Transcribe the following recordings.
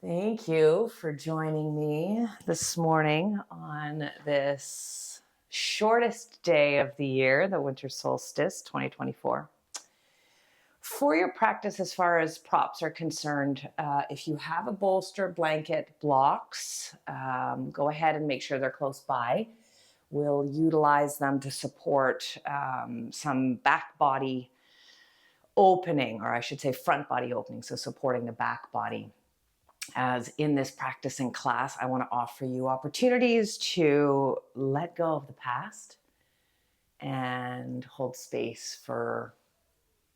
Thank you for joining me this morning on this shortest day of the year, the winter solstice 2024. For your practice, as far as props are concerned, if you have a bolster, blanket, blocks, go ahead and make sure they're close by. We'll utilize them to support some back body opening, or I should say front body opening, so supporting the back body. As in this practice and class, I want to offer you opportunities to let go of the past and hold space for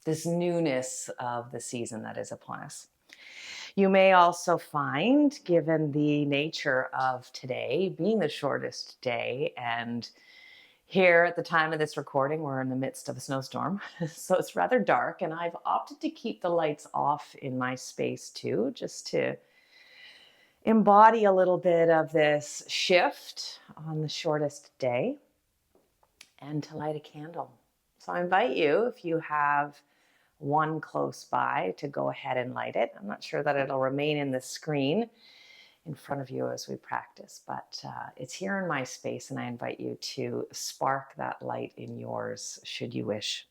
this newness of the season that is upon us. You may also find, given the nature of today being the shortest day, and here at the time of this recording, we're in the midst of a snowstorm, so it's rather dark, and I've opted to keep the lights off in my space too, just to embody a little bit of this shift on the shortest day, and to light a candle. So I invite you, if you have one close by, to go ahead and light it. I'm not sure that it'll remain in the screen in front of you as we practice, but it's here in my space, and I invite you to spark that light in yours should you wish.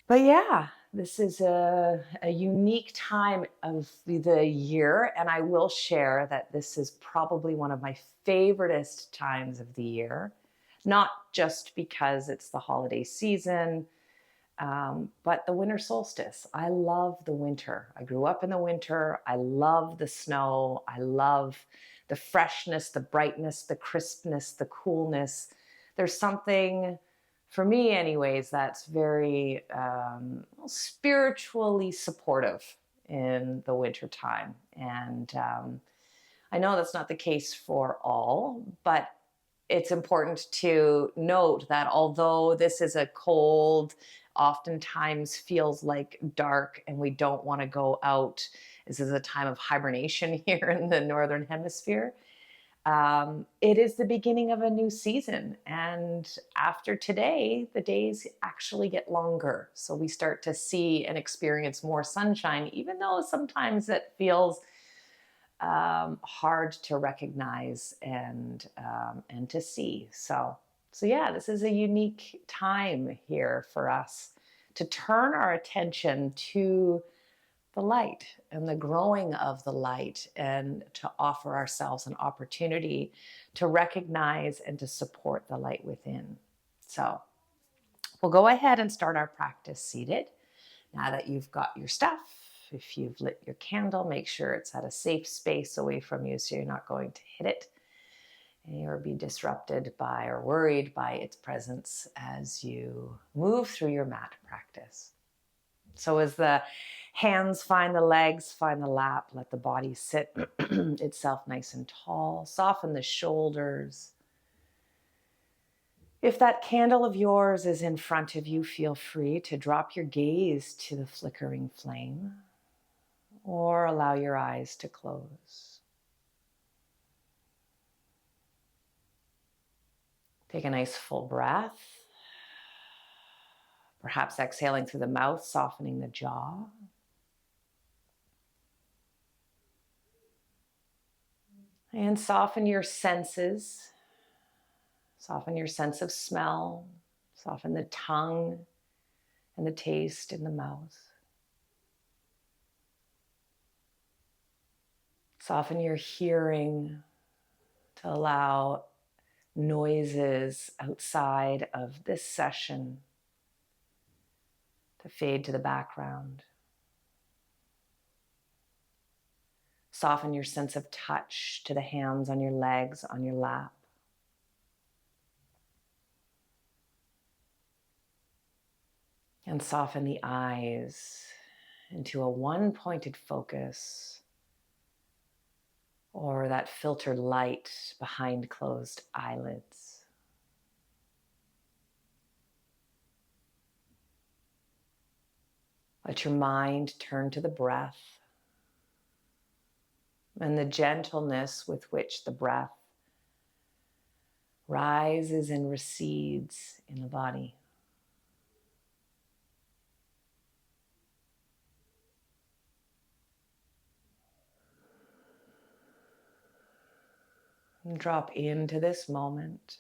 But yeah, this is a unique time of the year, and I will share that this is probably one of my favoriteest times of the year, not just because it's the holiday season, but the winter solstice. I love the winter. I grew up in the winter. I love the snow. I love the freshness, the brightness, the crispness, the coolness. There's something, for me anyways, that's very spiritually supportive in the winter time. And I know that's not the case for all, but it's important to note that although this is a cold, oftentimes feels like dark, and we don't want to go out, this is a time of hibernation here in the Northern Hemisphere. It is the beginning of a new season, and after today, the days actually get longer. So we start to see and experience more sunshine, even though sometimes it feels hard to recognize and to see. So yeah, this is a unique time here for us to turn our attention to the light and the growing of the light, and to offer ourselves an opportunity to recognize and to support the light within. So we'll go ahead and start our practice seated. Now that you've got your stuff, if you've lit your candle, make sure it's at a safe space away from you so you're not going to hit it or be disrupted by or worried by its presence as you move through your mat practice. So as the hands find the legs, find the lap, let the body sit itself nice and tall. Soften the shoulders. If that candle of yours is in front of you, feel free to drop your gaze to the flickering flame, or allow your eyes to close. Take a nice full breath. Perhaps exhaling through the mouth, softening the jaw. And soften your senses. Soften your sense of smell. Soften the tongue and the taste in the mouth. Soften your hearing to allow noises outside of this session to fade to the background. Soften your sense of touch to the hands on your legs, on your lap. And soften the eyes into a one-pointed focus, or that filtered light behind closed eyelids. Let your mind turn to the breath and the gentleness with which the breath rises and recedes in the body. And drop into this moment.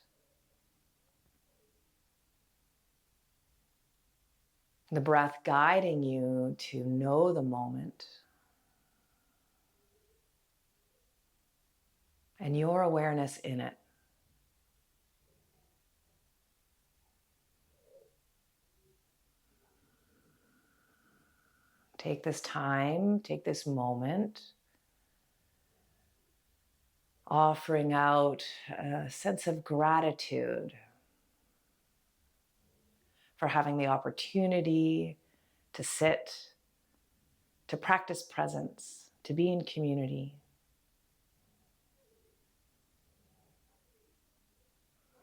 The breath guiding you to know the moment. And your awareness in it. Take this time, take this moment, offering out a sense of gratitude for having the opportunity to sit, to practice presence, to be in community.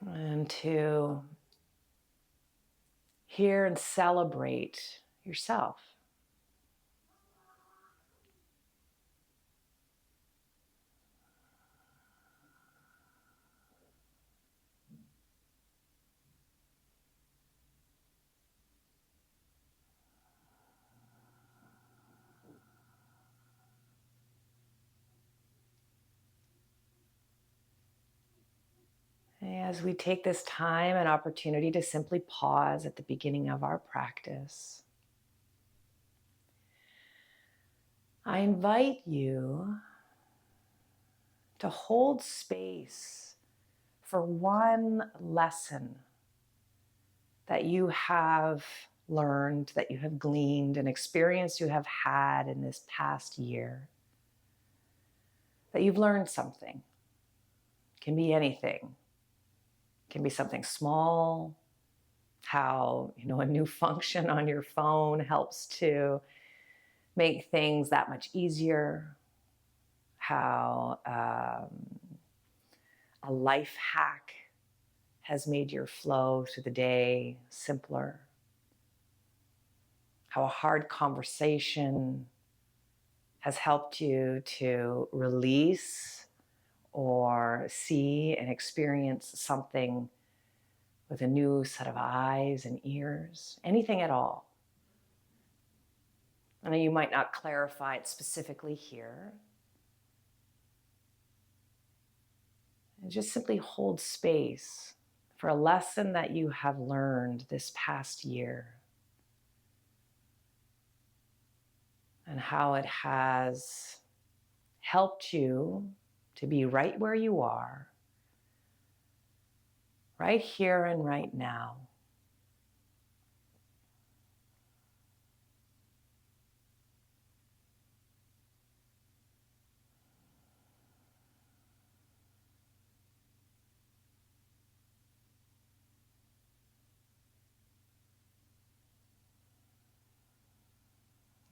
And to hear and celebrate yourself. As we take this time and opportunity to simply pause at the beginning of our practice, I invite you to hold space for one lesson that you have learned, that you have gleaned, an experience you have had in this past year. That you've learned something. It can be anything. It can be something small, how a new function on your phone helps to make things that much easier, how a life hack has made your flow through the day simpler, how a hard conversation has helped you to release or see and experience something with a new set of eyes and ears, anything at all. I know you might not clarify it specifically here. And just simply hold space for a lesson that you have learned this past year and how it has helped you to be right where you are, right here and right now.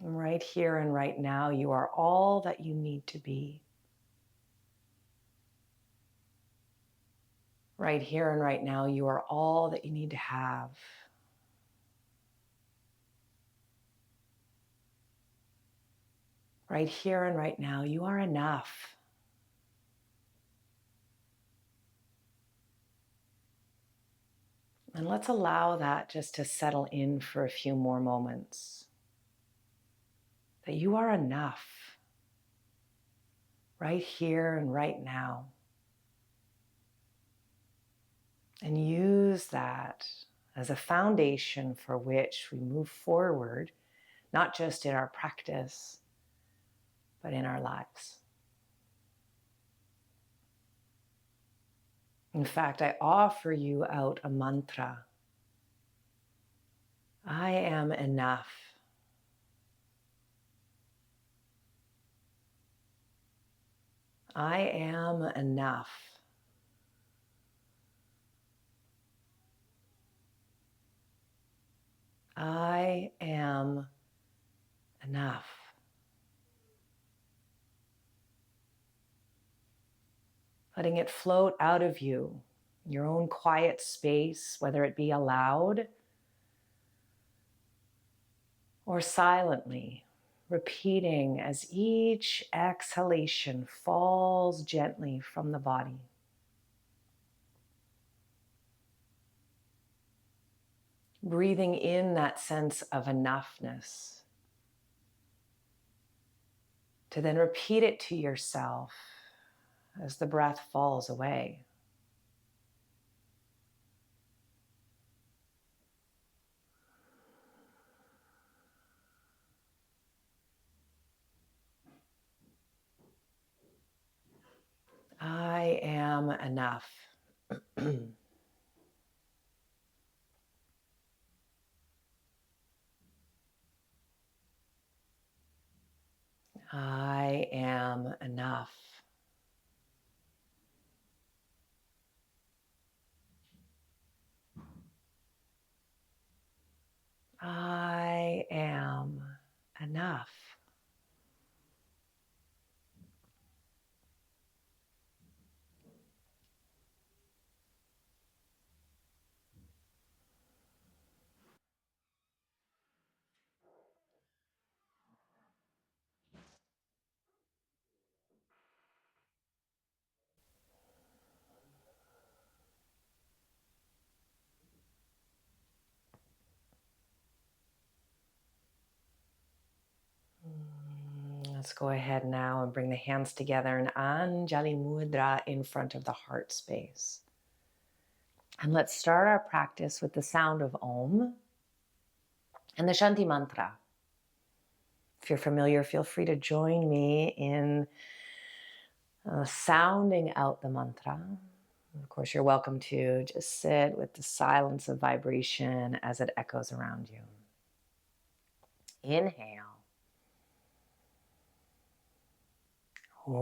And right here and right now, you are all that you need to be. Right here and right now, you are all that you need to have. Right here and right now, you are enough. And let's allow that just to settle in for a few more moments. That you are enough. Right here and right now. And use that as a foundation for which we move forward, not just in our practice, but in our lives. In fact, I offer you out a mantra. I am enough. I am enough. I am enough. Letting it float out of you, your own quiet space, whether it be aloud or silently, repeating as each exhalation falls gently from the body. Breathing in that sense of enoughness, to then repeat it to yourself as the breath falls away. I am enough. I am enough. I am enough. Let's go ahead now and bring the hands together in Anjali Mudra in front of the heart space. And let's start our practice with the sound of Om and the Shanti mantra. If you're familiar, feel free to join me in sounding out the mantra. Of course, you're welcome to just sit with the silence of vibration as it echoes around you. Inhale. Om.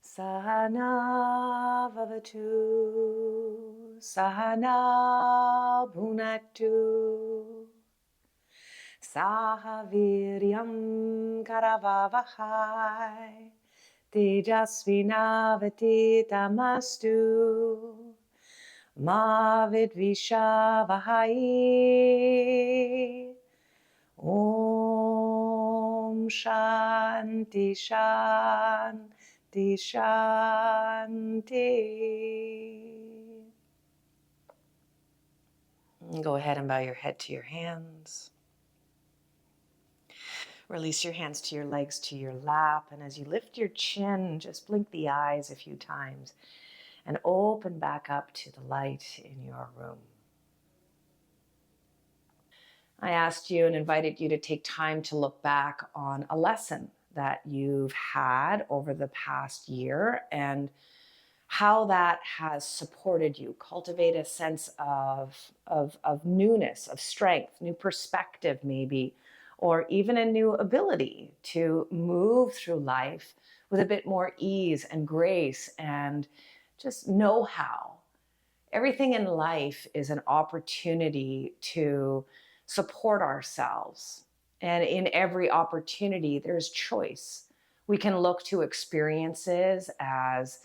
Sahana vavatu, sahana bhunaktu, sahaviryam karavavahai, tejasvinavaditamastu, ma vidvishavahai. Om Shanti Shanti Shanti. And go ahead and bow your head to your hands. Release your hands to your legs, to your lap. And as you lift your chin, just blink the eyes a few times and open back up to the light in your room. I asked you and invited you to take time to look back on a lesson that you've had over the past year and how that has supported you. Cultivate a sense of newness, of strength, new perspective maybe, or even a new ability to move through life with a bit more ease and grace and just know-how. Everything in life is an opportunity to support ourselves. And in every opportunity, there's choice. We can look to experiences as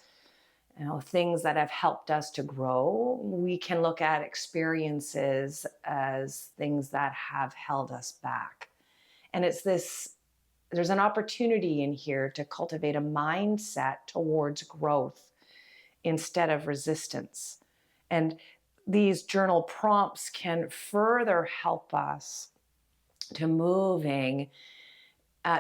things that have helped us to grow. We can look at experiences as things that have held us back. And there's an opportunity in here to cultivate a mindset towards growth instead of resistance. And these journal prompts can further help us to moving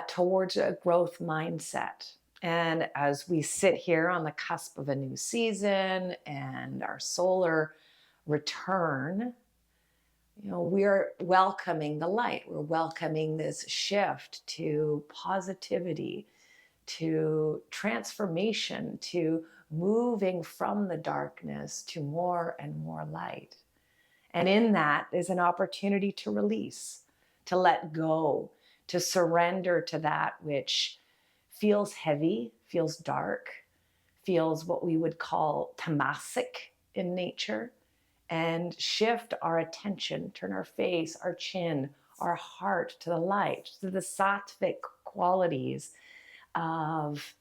towards a growth mindset. And as we sit here on the cusp of a new season and our solar return, we're welcoming the light. We're welcoming this shift to positivity, to transformation, to moving from the darkness to more and more light. And in that is an opportunity to release, to let go, to surrender to that which feels heavy, feels dark, feels what we would call tamasic in nature, and shift our attention, turn our face, our chin, our heart to the light, to the sattvic qualities of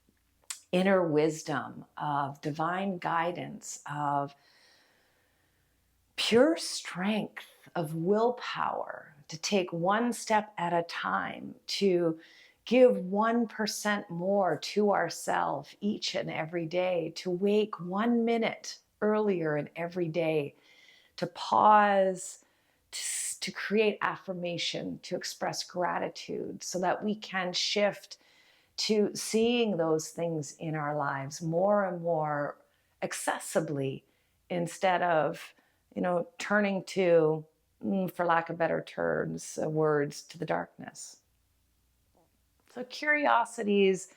inner wisdom, of divine guidance, of pure strength, of willpower, to take one step at a time, to give 1% more to ourselves each and every day, to wake 1 minute earlier in every day, to pause, to create affirmation, to express gratitude, so that we can shift to seeing those things in our lives more and more accessibly, instead of, turning to, for lack of better terms, words, to the darkness. So curiosities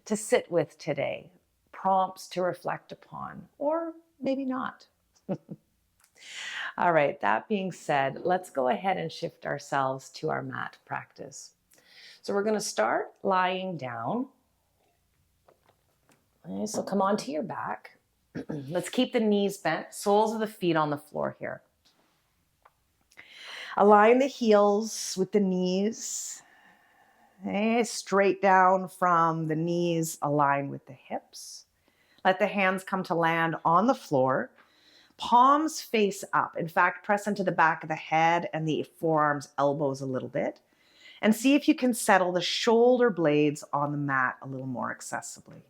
to sit with today, prompts to reflect upon, or maybe not. All right, that being said, let's go ahead and shift ourselves to our mat practice. So we're going to start lying down. Okay, so come onto your back. Let's keep the knees bent, soles of the feet on the floor here. Align the heels with the knees. Okay, straight down from the knees, align with the hips. Let the hands come to land on the floor. Palms face up. In fact, press into the back of the head and the forearms, elbows a little bit. And see if you can settle the shoulder blades on the mat a little more accessibly.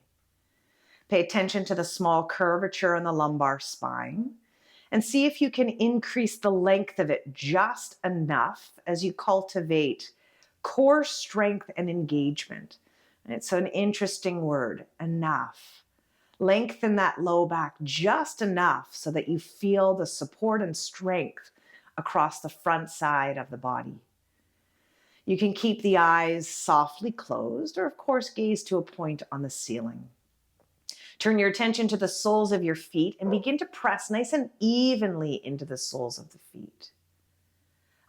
Pay attention to the small curvature in the lumbar spine. And see if you can increase the length of it just enough as you cultivate core strength and engagement. And it's an interesting word, enough. Lengthen that low back just enough so that you feel the support and strength across the front side of the body. You can keep the eyes softly closed, or of course gaze to a point on the ceiling. Turn your attention to the soles of your feet and begin to press nice and evenly into the soles of the feet.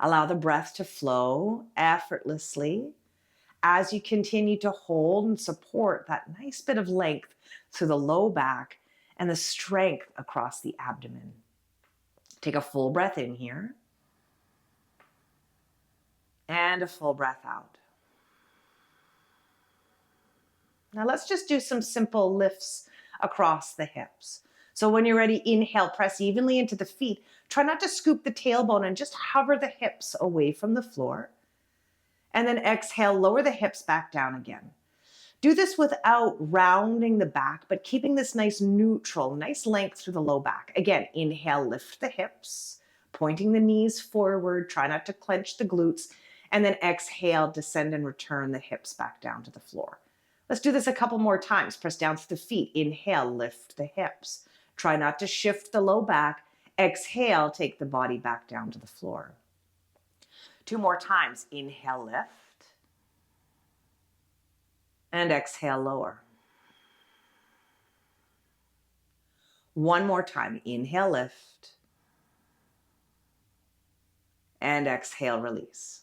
Allow the breath to flow effortlessly as you continue to hold and support that nice bit of length through the low back and the strength across the abdomen. Take a full breath in here and a full breath out. Now let's just do some simple lifts across the hips. So when you're ready, inhale, press evenly into the feet. Try not to scoop the tailbone and just hover the hips away from the floor. And then exhale, lower the hips back down again. Do this without rounding the back, but keeping this nice neutral, nice length through the low back. Again, inhale, lift the hips, pointing the knees forward. Try not to clench the glutes. And then exhale, descend and return the hips back down to the floor. Let's do this a couple more times. Press down through the feet. Inhale, lift the hips. Try not to shift the low back. Exhale, take the body back down to the floor. 2 more times. Inhale, lift. And exhale, lower. 1 more time. Inhale, lift. And exhale, release.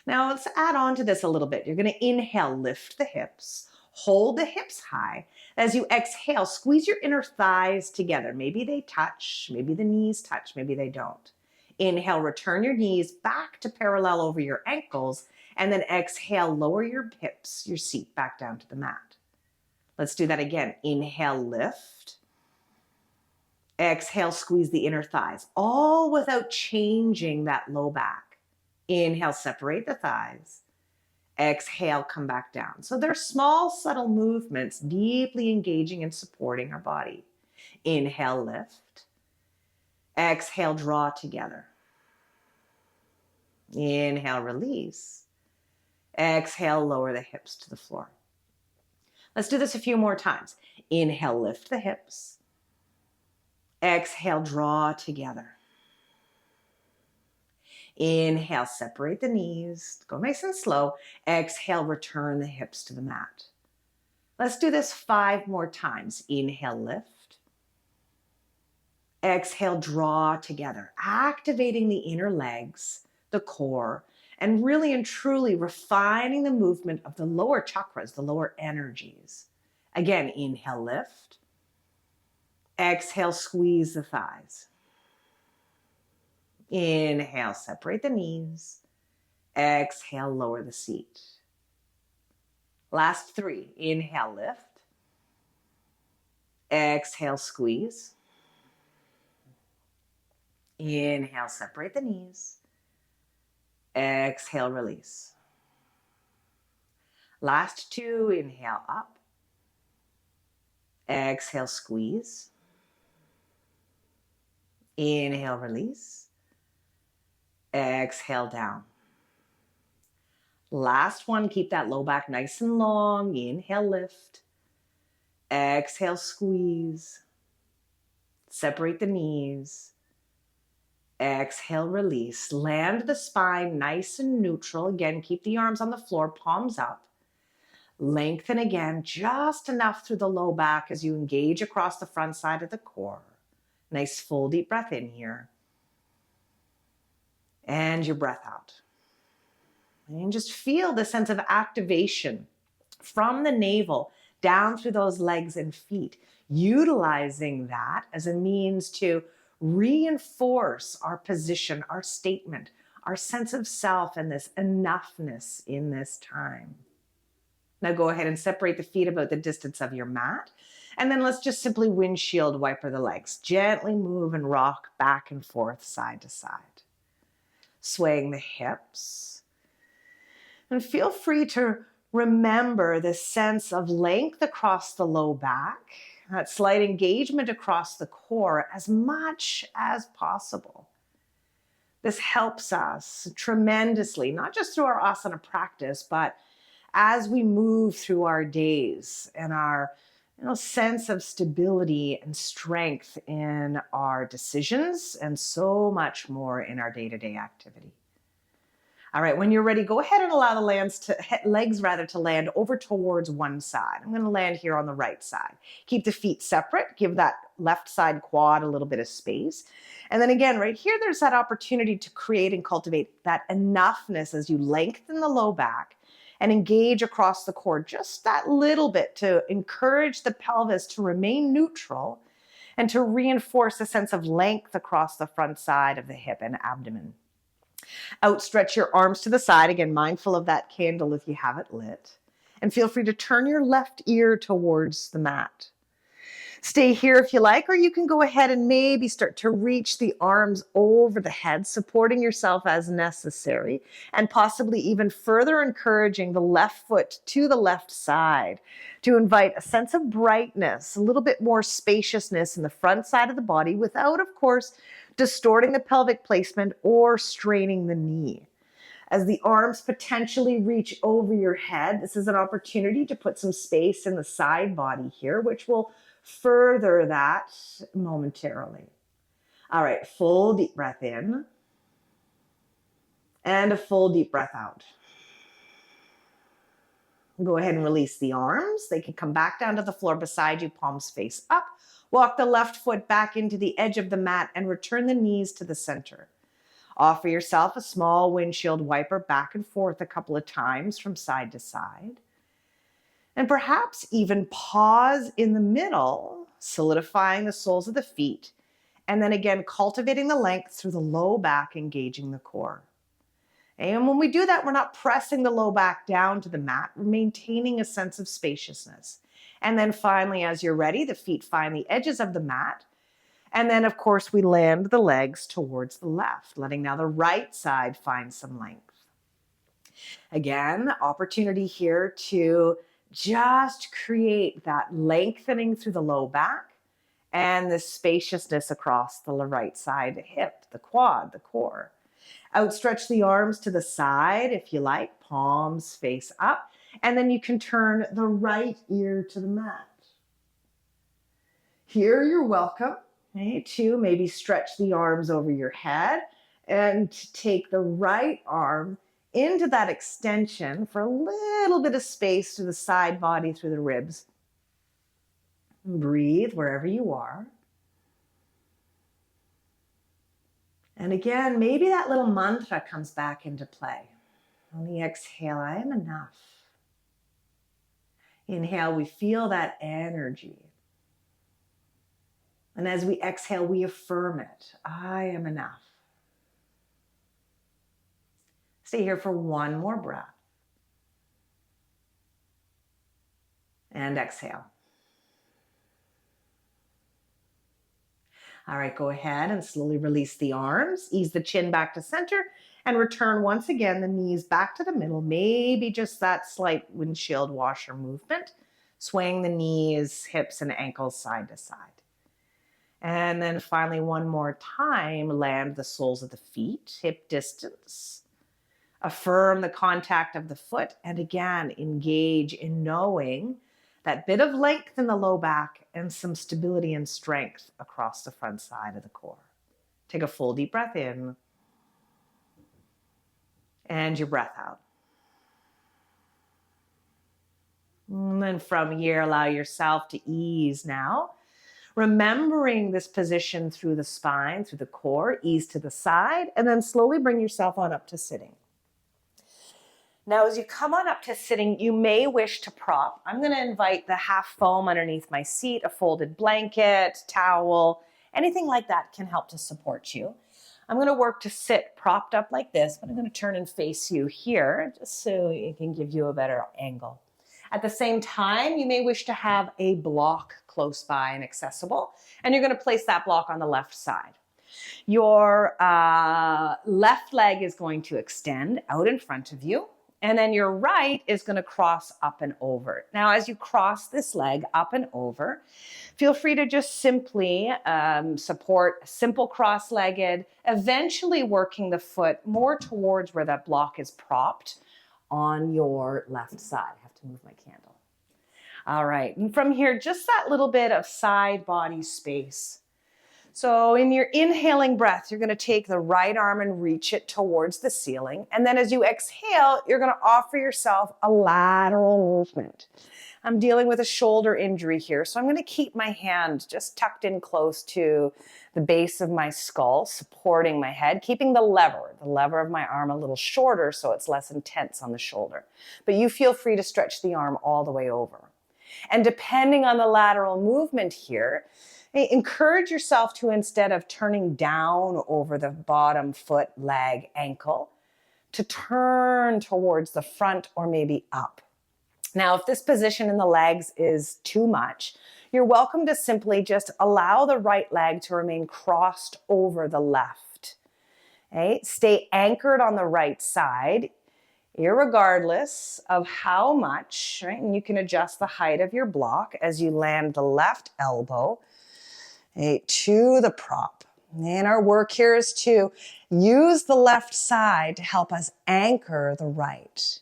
Now let's add on to this a little bit. You're going to inhale, lift the hips, hold the hips high. As you exhale, squeeze your inner thighs together. Maybe they touch, maybe the knees touch, maybe they don't. Inhale, return your knees back to parallel over your ankles, and then exhale, lower your hips, your seat back down to the mat. Let's do that again. Inhale, lift. Exhale, squeeze the inner thighs, all without changing that low back. Inhale, separate the thighs. Exhale, come back down. So they're small, subtle movements, deeply engaging and supporting our body. Inhale, lift. Exhale, draw together. Inhale, release. Exhale, lower the hips to the floor. Let's do this a few more times. Inhale, lift the hips. Exhale, draw together. Inhale, separate the knees. Go nice and slow. Exhale, return the hips to the mat. Let's do this 5 more times. Inhale, lift. Exhale, draw together, activating the inner legs, the core, and really and truly refining the movement of the lower chakras, the lower energies. Again, inhale, lift. Exhale, squeeze the thighs. Inhale, separate the knees. Exhale, lower the seat. Last 3. Inhale, lift. Exhale, squeeze. Inhale, separate the knees. Exhale, release. Last 2. Inhale, up. Exhale, squeeze. Inhale, release. Exhale, down. Last one, keep that low back nice and long. Inhale, lift. Exhale, squeeze. Separate the knees. Exhale, release. Land the spine nice and neutral. Again, keep the arms on the floor, palms up. Lengthen again, just enough through the low back as you engage across the front side of the core. Nice full deep breath in here. And your breath out. And just feel the sense of activation from the navel down through those legs and feet, utilizing that as a means to reinforce our position, our statement, our sense of self, and this enoughness in this time. Now go ahead and separate the feet about the distance of your mat. And then let's just simply windshield wiper the legs. Gently move and rock back and forth, side to side. Swaying the hips. And feel free to remember this sense of length across the low back, that slight engagement across the core as much as possible. This helps us tremendously, not just through our asana practice, but as we move through our days and our sense of stability and strength in our decisions and so much more in our day-to-day activity. All right, when you're ready, go ahead and allow the legs to land over towards one side. I'm going to land here on the right side. Keep the feet separate. Give that left side quad a little bit of space. And then again, right here, there's that opportunity to create and cultivate that enoughness as you lengthen the low back and engage across the core just that little bit to encourage the pelvis to remain neutral and to reinforce a sense of length across the front side of the hip and abdomen. Outstretch your arms to the side, again, mindful of that candle if you have it lit. And feel free to turn your left ear towards the mat. Stay here if you like, or you can go ahead and maybe start to reach the arms over the head, supporting yourself as necessary, and possibly even further encouraging the left foot to the left side to invite a sense of brightness, a little bit more spaciousness in the front side of the body without, of course, distorting the pelvic placement or straining the knee. As the arms potentially reach over your head, this is an opportunity to put some space in the side body here, which will further that momentarily. All right, full deep breath in and a full deep breath out. Go ahead and release the arms. They can come back down to the floor beside you, palms face up. Walk the left foot back into the edge of the mat and return the knees to the center. Offer yourself a small windshield wiper back and forth a couple of times from side to side. And perhaps even pause in the middle, solidifying the soles of the feet, and then again cultivating the length through the low back, engaging the core. And when we do that, we're not pressing the low back down to the mat, we're maintaining a sense of spaciousness. And then finally, as you're ready, the feet find the edges of the mat. And then, of course, we land the legs towards the left, letting now the right side find some length. Again, opportunity here to just create that lengthening through the low back and the spaciousness across the right side, the hip, the quad, the core. Outstretch the arms to the side if you like, palms face up, and then you can turn the right ear to the mat. Here you're welcome to maybe stretch the arms over your head and take the right arm into that extension for a little bit of space through the side body, through the ribs. Breathe wherever you are. And again, maybe that little mantra comes back into play. On the exhale, I am enough. Inhale, we feel that energy. And as we exhale, we affirm it. I am enough. Stay here for one more breath. And exhale. All right, go ahead and slowly release the arms. Ease the chin back to center and return once again the knees back to the middle. Maybe just that slight windshield washer movement. Swaying the knees, hips, and ankles side to side. And then finally, one more time, land the soles of the feet, hip distance. Affirm the contact of the foot. And again, engage in knowing that bit of length in the low back and some stability and strength across the front side of the core. Take a full deep breath in. And your breath out. And then from here, allow yourself to ease now. Remembering this position through the spine, through the core, ease to the side, and then slowly bring yourself on up to sitting. Now, as you come on up to sitting, you may wish to prop. I'm going to invite the half foam underneath my seat, a folded blanket, towel, anything like that can help to support you. I'm going to work to sit propped up like this, but I'm going to turn and face you here just so it can give you a better angle. At the same time, you may wish to have a block close by and accessible, and you're going to place that block on the left side. Your left leg is going to extend out in front of you, and then your right is going to cross up and over. Now, as you cross this leg up and over, feel free to just simply support simple cross-legged, eventually working the foot more towards where that block is propped on your left side. I have to move my candle. All right, and from here, just that little bit of side body space. So in your inhaling breath, you're going to take the right arm and reach it towards the ceiling. And then as you exhale, you're going to offer yourself a lateral movement. I'm dealing with a shoulder injury here, so I'm going to keep my hand just tucked in close to the base of my skull, supporting my head, keeping the lever of my arm a little shorter so it's less intense on the shoulder. But you feel free to stretch the arm all the way over. And depending on the lateral movement here, encourage yourself to, instead of turning down over the bottom foot, leg, ankle, to turn towards the front or maybe up. Now, if this position in the legs is too much, you're welcome to simply just allow the right leg to remain crossed over the left. Okay? Stay anchored on the right side, irregardless of how much, right? And you can adjust the height of your block as you land the left elbow to the prop. And our work here is to use the left side to help us anchor the right.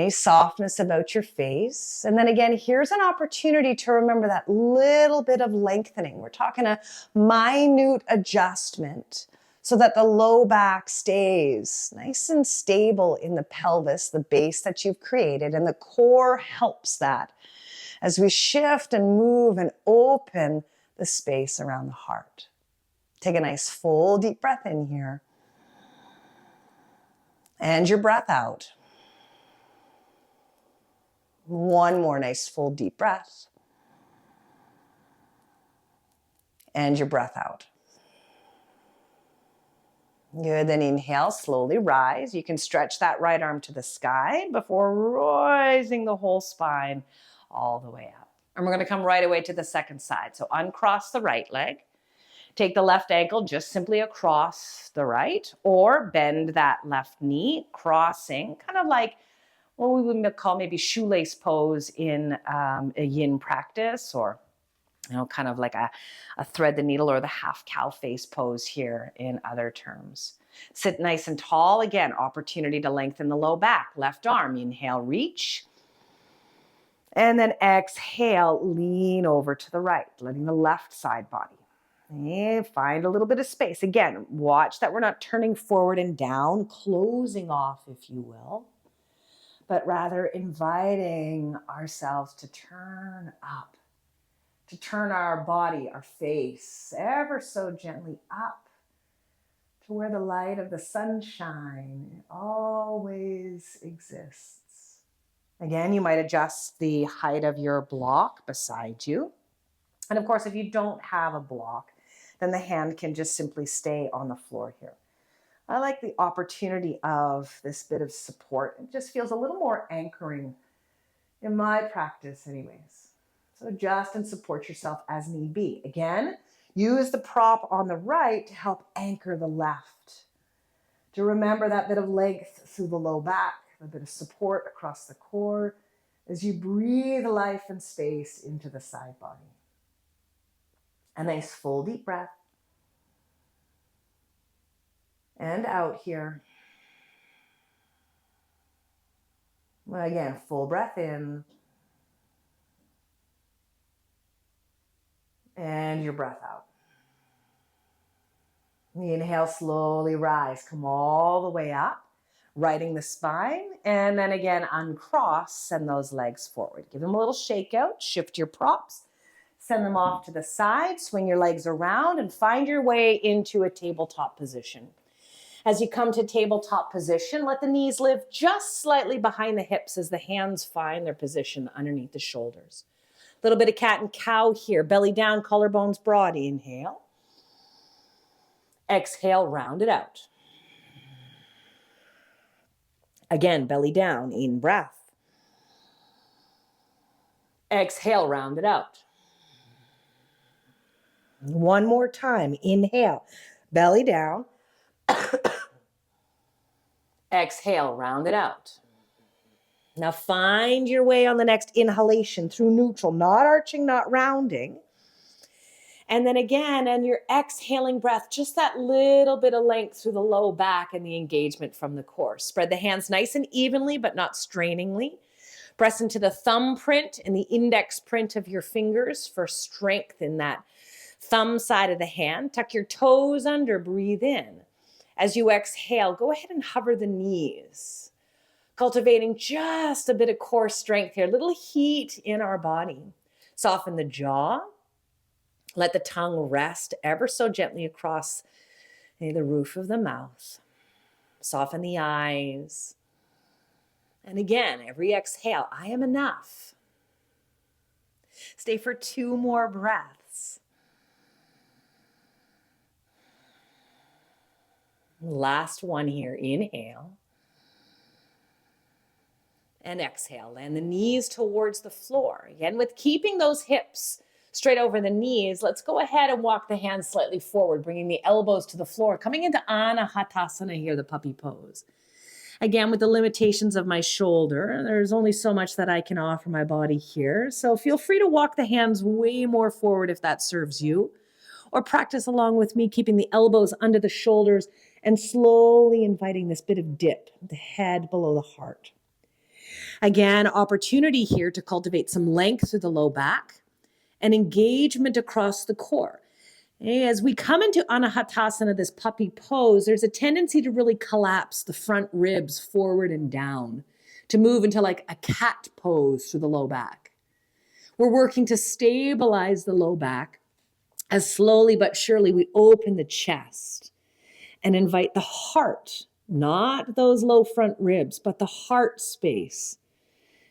Softness about your face. And then again, here's an opportunity to remember that little bit of lengthening. We're talking a minute adjustment so that the low back stays nice and stable in the pelvis, the base that you've created, and the core helps that as we shift and move and open the space around the heart. Take a nice full deep breath in here. And your breath out. One more nice full deep breath. And your breath out. Good, then inhale, slowly rise. You can stretch that right arm to the sky before rising the whole spine all the way up. And we're going to come right away to the second side. So uncross the right leg. Take the left ankle just simply across the right, or bend that left knee, crossing, kind of like what we would call maybe shoelace pose in a yin practice, or kind of like a thread the needle or the half cow face pose here in other terms. Sit nice and tall. Again, opportunity to lengthen the low back. Left arm, inhale, reach. And then exhale, lean over to the right, letting the left side body. And find a little bit of space. Again, watch that we're not turning forward and down, closing off, if you will, but rather inviting ourselves to turn up, to turn our body, our face, ever so gently up to where the light of the sunshine always exists. Again, you might adjust the height of your block beside you. And of course, if you don't have a block, then the hand can just simply stay on the floor here. I like the opportunity of this bit of support. It just feels a little more anchoring in my practice anyways. So adjust and support yourself as need be. Again, use the prop on the right to help anchor the left. To remember that bit of length through the low back, a bit of support across the core as you breathe life and space into the side body. A nice full deep breath. And out here. Again, full breath in. And your breath out. Inhale, slowly rise. Come all the way up, righting the spine. And then again, uncross, send those legs forward. Give them a little shake out, shift your props, send them off to the side, swing your legs around, and find your way into a tabletop position. As you come to tabletop position, let the knees lift just slightly behind the hips as the hands find their position underneath the shoulders. A little bit of cat and cow here. Belly down, collarbones broad. Inhale. Exhale, round it out. Again, belly down, in breath. Exhale, round it out. One more time. Inhale, belly down. Exhale, round it out. Now find your way on the next inhalation through neutral, not arching, not rounding. And then again, and your exhaling breath, just that little bit of length through the low back and the engagement from the core. Spread the hands nice and evenly, but not strainingly. Press into the thumb print and the index print of your fingers for strength in that thumb side of the hand. Tuck your toes under, breathe in. As you exhale, go ahead and hover the knees, cultivating just a bit of core strength here, a little heat in our body. Soften the jaw. Let the tongue rest ever so gently across the roof of the mouth. Soften the eyes. And again, every exhale, I am enough. Stay for 2 more breaths. Last one here. Inhale. And exhale. Land the knees towards the floor. Again, with keeping those hips straight over the knees, let's go ahead and walk the hands slightly forward, bringing the elbows to the floor, coming into Anahatasana here, the puppy pose. Again, with the limitations of my shoulder, there's only so much that I can offer my body here. So feel free to walk the hands way more forward if that serves you, or practice along with me, keeping the elbows under the shoulders and slowly inviting this bit of dip, the head below the heart. Again, opportunity here to cultivate some length through the low back and engagement across the core. As we come into Anahatasana, this puppy pose, there's a tendency to really collapse the front ribs forward and down, to move into like a cat pose through the low back. We're working to stabilize the low back as slowly but surely we open the chest and invite the heart, not those low front ribs, but the heart space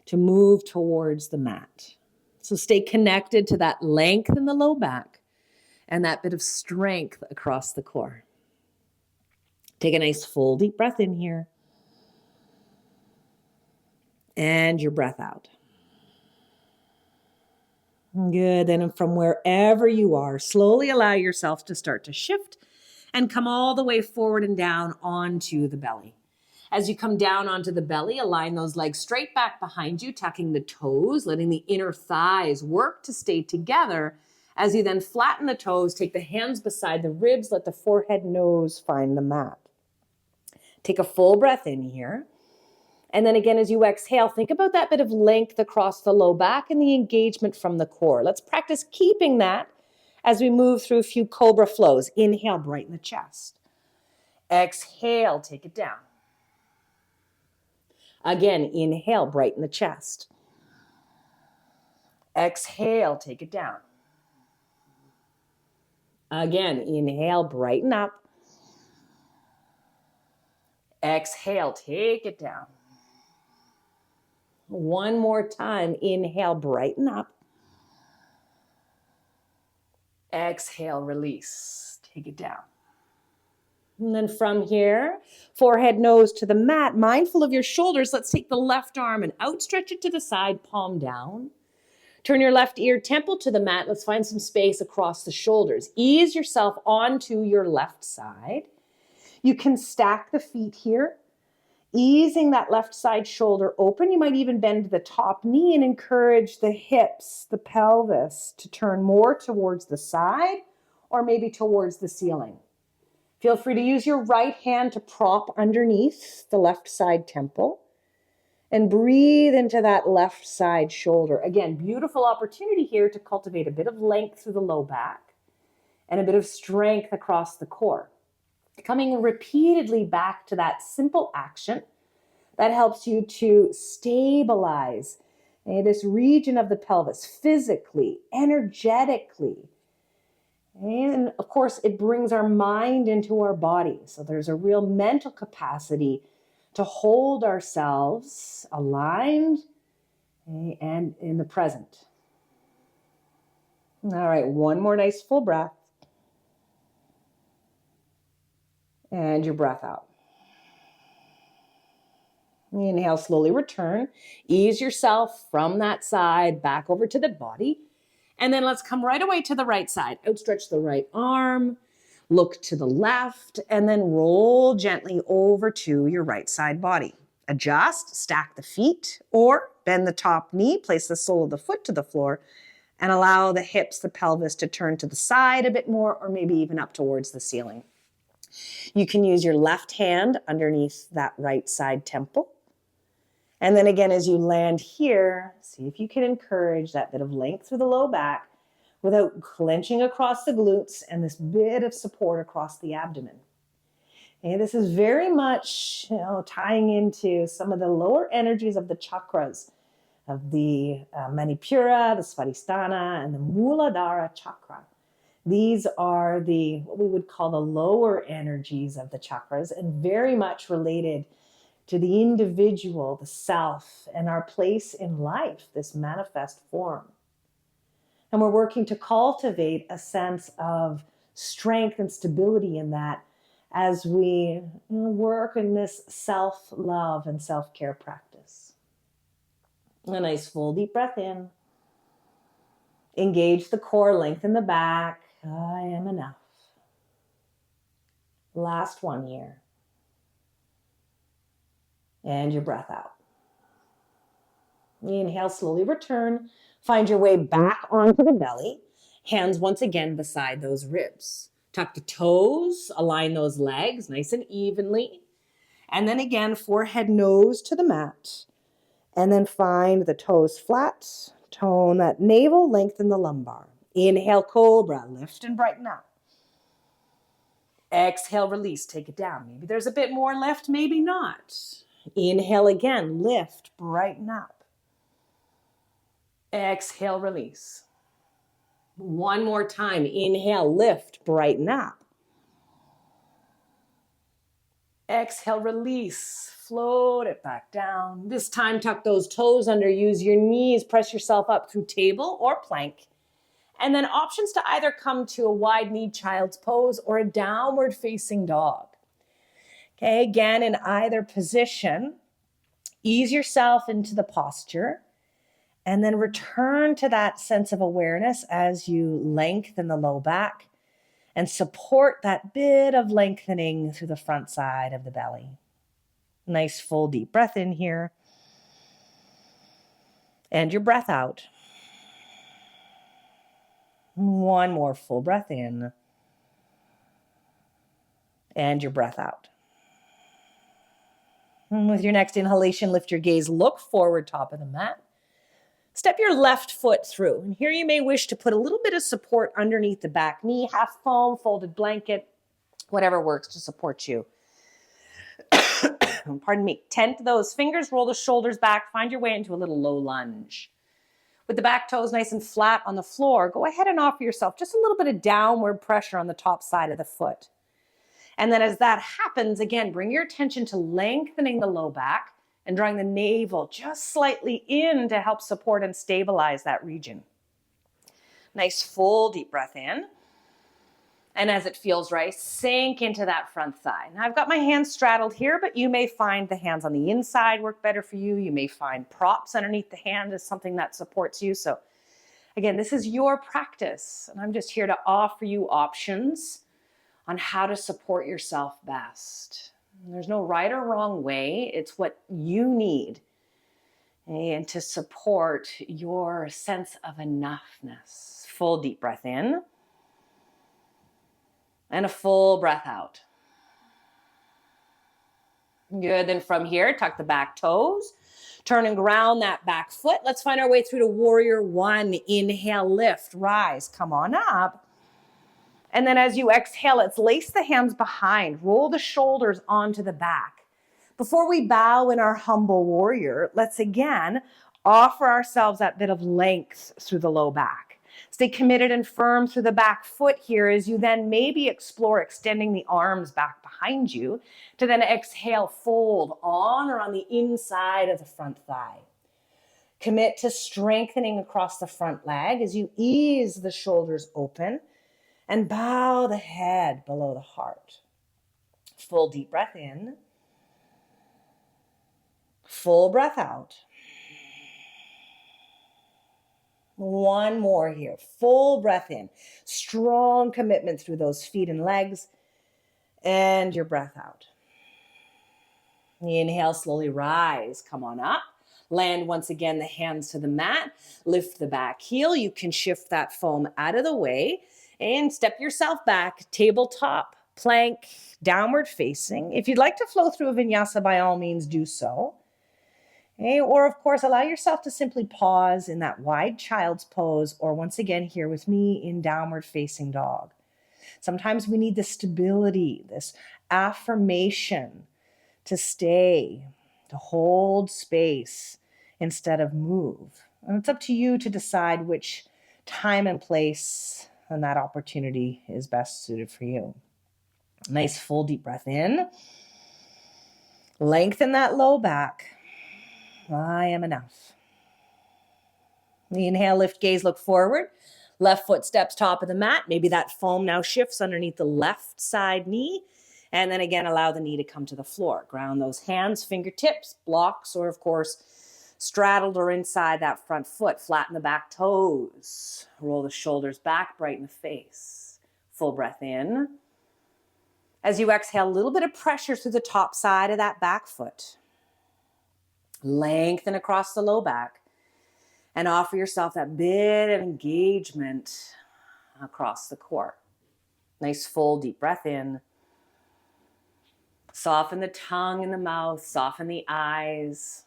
to move towards the mat. So stay connected to that length in the low back and that bit of strength across the core. Take a nice full deep breath in here. And your breath out. Good. And from wherever you are, slowly allow yourself to start to shift and come all the way forward and down onto the belly. As you come down onto the belly, align those legs straight back behind you, tucking the toes, letting the inner thighs work to stay together. As you then flatten the toes, take the hands beside the ribs, let the forehead, nose find the mat. Take a full breath in here. And then again, as you exhale, think about that bit of length across the low back and the engagement from the core. Let's practice keeping that as we move through a few cobra flows. Inhale, brighten the chest. Exhale, take it down. Again, inhale, brighten the chest. Exhale, take it down. Again, inhale, brighten up. Exhale, take it down. One more time, inhale, brighten up. Exhale, release, take it down. And then from here, forehead, nose to the mat, mindful of your shoulders, let's take the left arm and outstretch it to the side, palm down. Turn your left ear temple to the mat. Let's find some space across the shoulders. Ease yourself onto your left side. You can stack the feet here Easing that left side shoulder open. You might even bend the top knee and encourage the hips, the pelvis to turn more towards the side or maybe towards the ceiling. Feel free to use your right hand to prop underneath the left side temple and breathe into that left side shoulder. Again, beautiful opportunity here to cultivate a bit of length through the low back and a bit of strength across the core. Coming repeatedly back to that simple action that helps you to stabilize this region of the pelvis physically, energetically. And of course, it brings our mind into our body. So there's a real mental capacity to hold ourselves aligned and in the present. All right, one more nice full breath. And your breath out. Inhale, slowly return. Ease yourself from that side back over to the body. And then let's come right away to the right side. Outstretch the right arm, look to the left, and then roll gently over to your right side body. Adjust, stack the feet, or bend the top knee, place the sole of the foot to the floor, and allow the hips, the pelvis to turn to the side a bit more, or maybe even up towards the ceiling. You can use your left hand underneath that right side temple. And then again, as you land here, see if you can encourage that bit of length through the low back without clenching across the glutes and this bit of support across the abdomen. And this is very much, tying into some of the lower energies of the chakras, of the Manipura, the Svadhisthana, and the Muladhara chakra. These are what we would call the lower energies of the chakras and very much related to the individual, the self, and our place in life, this manifest form. And we're working to cultivate a sense of strength and stability in that as we work in this self-love and self-care practice. A nice full deep breath in. Engage the core, lengthen the back. I am enough. Last one here. And your breath out. Inhale, slowly return. Find your way back onto the belly. Hands once again beside those ribs. Tuck the toes, align those legs nice and evenly. And then again, forehead, nose to the mat. And then find the toes flat. Tone that navel, lengthen the lumbar. Inhale, cobra, lift and brighten up. Exhale, release, take it down. Maybe there's a bit more left, maybe not. Inhale again, lift, brighten up. Exhale, release. One more time. Inhale, lift, brighten up. Exhale, release, float it back down. This time, tuck those toes under, use your knees, press yourself up through table or plank. And then options to either come to a wide-kneed child's pose or a downward facing dog. Okay, again, in either position, ease yourself into the posture and then return to that sense of awareness as you lengthen the low back and support that bit of lengthening through the front side of the belly. Nice full deep breath in here. And your breath out. One more full breath in. And your breath out. And with your next inhalation, lift your gaze, look forward, top of the mat. Step your left foot through. And here you may wish to put a little bit of support underneath the back knee, half foam, folded blanket, whatever works to support you. Pardon me. Tent those fingers, roll the shoulders back, find your way into a little low lunge. With the back toes nice and flat on the floor, go ahead and offer yourself just a little bit of downward pressure on the top side of the foot. And then as that happens, again, bring your attention to lengthening the low back and drawing the navel just slightly in to help support and stabilize that region. Nice full deep breath in. And as it feels right, sink into that front thigh. Now I've got my hands straddled here, but you may find the hands on the inside work better for you. You may find props underneath the hand as something that supports you. So again, this is your practice, and I'm just here to offer you options on how to support yourself best. There's no right or wrong way. It's what you need, and to support your sense of enoughness. Full deep breath in and a full breath out. Good. Then from here, tuck the back toes, turn and ground that back foot. Let's find our way through to warrior one. Inhale, lift, rise, come on up. And then as you exhale, let's lace the hands behind, roll the shoulders onto the back. Before we bow in our humble warrior, let's again offer ourselves that bit of length through the low back. Stay committed and firm through the back foot here as you then maybe explore extending the arms back behind you to then exhale, fold on or on the inside of the front thigh. Commit to strengthening across the front leg as you ease the shoulders open and bow the head below the heart. Full deep breath in. Full breath out. One more here. Full breath in. Strong commitment through those feet and legs. And your breath out. Inhale, slowly rise. Come on up. Land once again the hands to the mat. Lift the back heel. You can shift that foam out of the way and step yourself back. Tabletop, plank, downward facing. If you'd like to flow through a vinyasa, by all means do so. Okay, or of course, allow yourself to simply pause in that wide child's pose, or once again here with me in downward facing dog. Sometimes we need the stability, this affirmation to stay, to hold space instead of move. And it's up to you to decide which time and place and that opportunity is best suited for you. Nice full deep breath in. Lengthen that low back. I am enough. Inhale, lift gaze, look forward. Left foot steps top of the mat. Maybe that foam now shifts underneath the left side knee. And then again, allow the knee to come to the floor. Ground those hands, fingertips, blocks, or of course, straddled or inside that front foot. Flatten the back toes. Roll the shoulders back, brighten the face. Full breath in. As you exhale, a little bit of pressure through the top side of that back foot. Lengthen across the low back and offer yourself that bit of engagement across the core. Nice full deep breath in. Soften the tongue and the mouth, soften the eyes.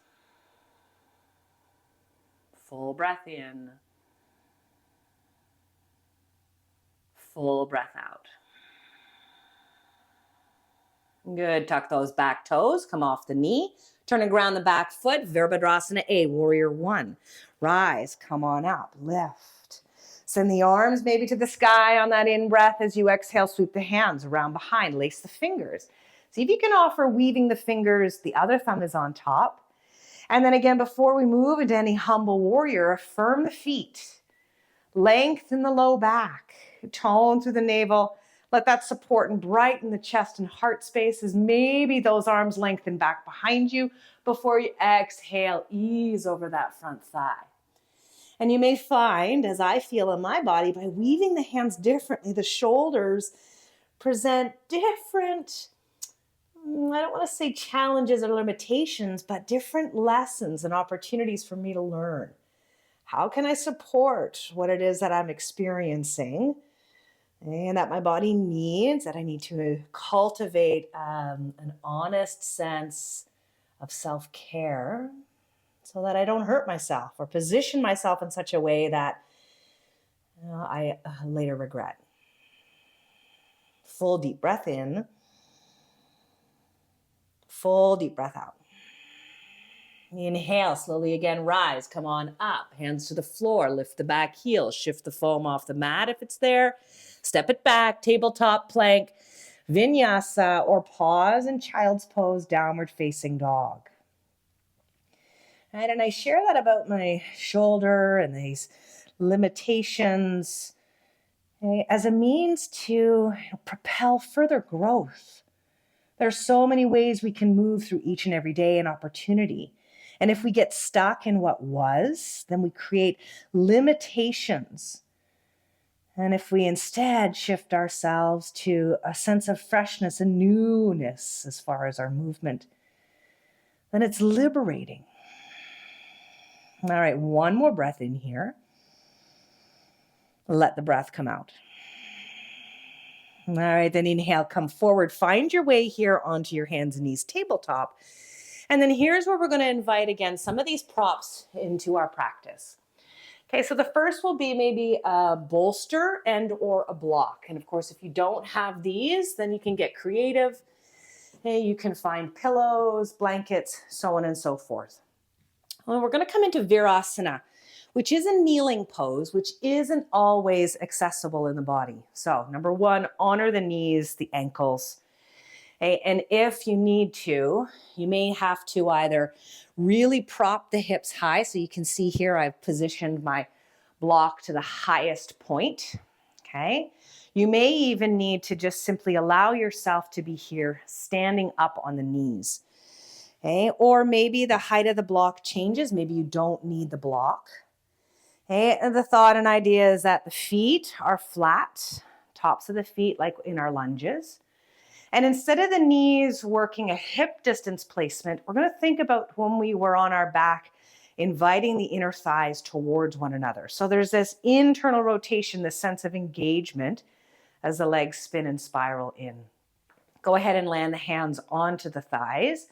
Full breath in. Full breath out. Good. Tuck those back toes, come off the knee. Turn and ground the back foot, Virabhadrasana A, warrior one. Rise, come on up, lift. Send the arms maybe to the sky on that in-breath. As you exhale, sweep the hands around behind, lace the fingers. See if you can offer weaving the fingers, the other thumb is on top. And then again, before we move into any humble warrior, affirm the feet. Lengthen the low back, tone through the navel. Let that support and brighten the chest and heart space as maybe those arms lengthen back behind you. Before you exhale, ease over that front thigh. And you may find, as I feel in my body, by weaving the hands differently, the shoulders present different, I don't want to say challenges or limitations, but different lessons and opportunities for me to learn. How can I support what it is that I'm experiencing and that my body needs, that I need to cultivate an honest sense of self-care so that I don't hurt myself or position myself in such a way that I later regret. Full deep breath in. Full deep breath out. Inhale, slowly again, rise, come on up, hands to the floor, lift the back heel, shift the foam off the mat if it's there, step it back, tabletop plank, vinyasa, or pause in child's pose, downward facing dog. And I share that about my shoulder and these limitations as a means to propel further growth. There are so many ways we can move through each and every day and opportunity. And if we get stuck in what was, then we create limitations And if we instead shift ourselves to a sense of freshness and newness as far as our movement, then it's liberating. All right, one more breath in here. Let the breath come out. All right, then inhale, come forward. Find your way here onto your hands and knees, tabletop. And then here's where we're going to invite, again, some of these props into our practice. Okay, so the first will be maybe a bolster and or a block. And of course, if you don't have these, then you can get creative. Okay, you can find pillows, blankets, so on and so forth. Well, we're going to come into Virasana, which is a kneeling pose, which isn't always accessible in the body. So number one, honor the knees, the ankles. Okay, and if you need to, you may have to either really prop the hips high. So you can see here, I've positioned my block to the highest point. Okay. You may even need to just simply allow yourself to be here, standing up on the knees. Okay. Or maybe the height of the block changes. Maybe you don't need the block. Okay. And the thought and idea is that the feet are flat, tops of the feet, like in our lunges. And instead of the knees working a hip distance placement, we're going to think about when we were on our back, inviting the inner thighs towards one another. So there's this internal rotation, this sense of engagement as the legs spin and spiral in. Go ahead and land the hands onto the thighs.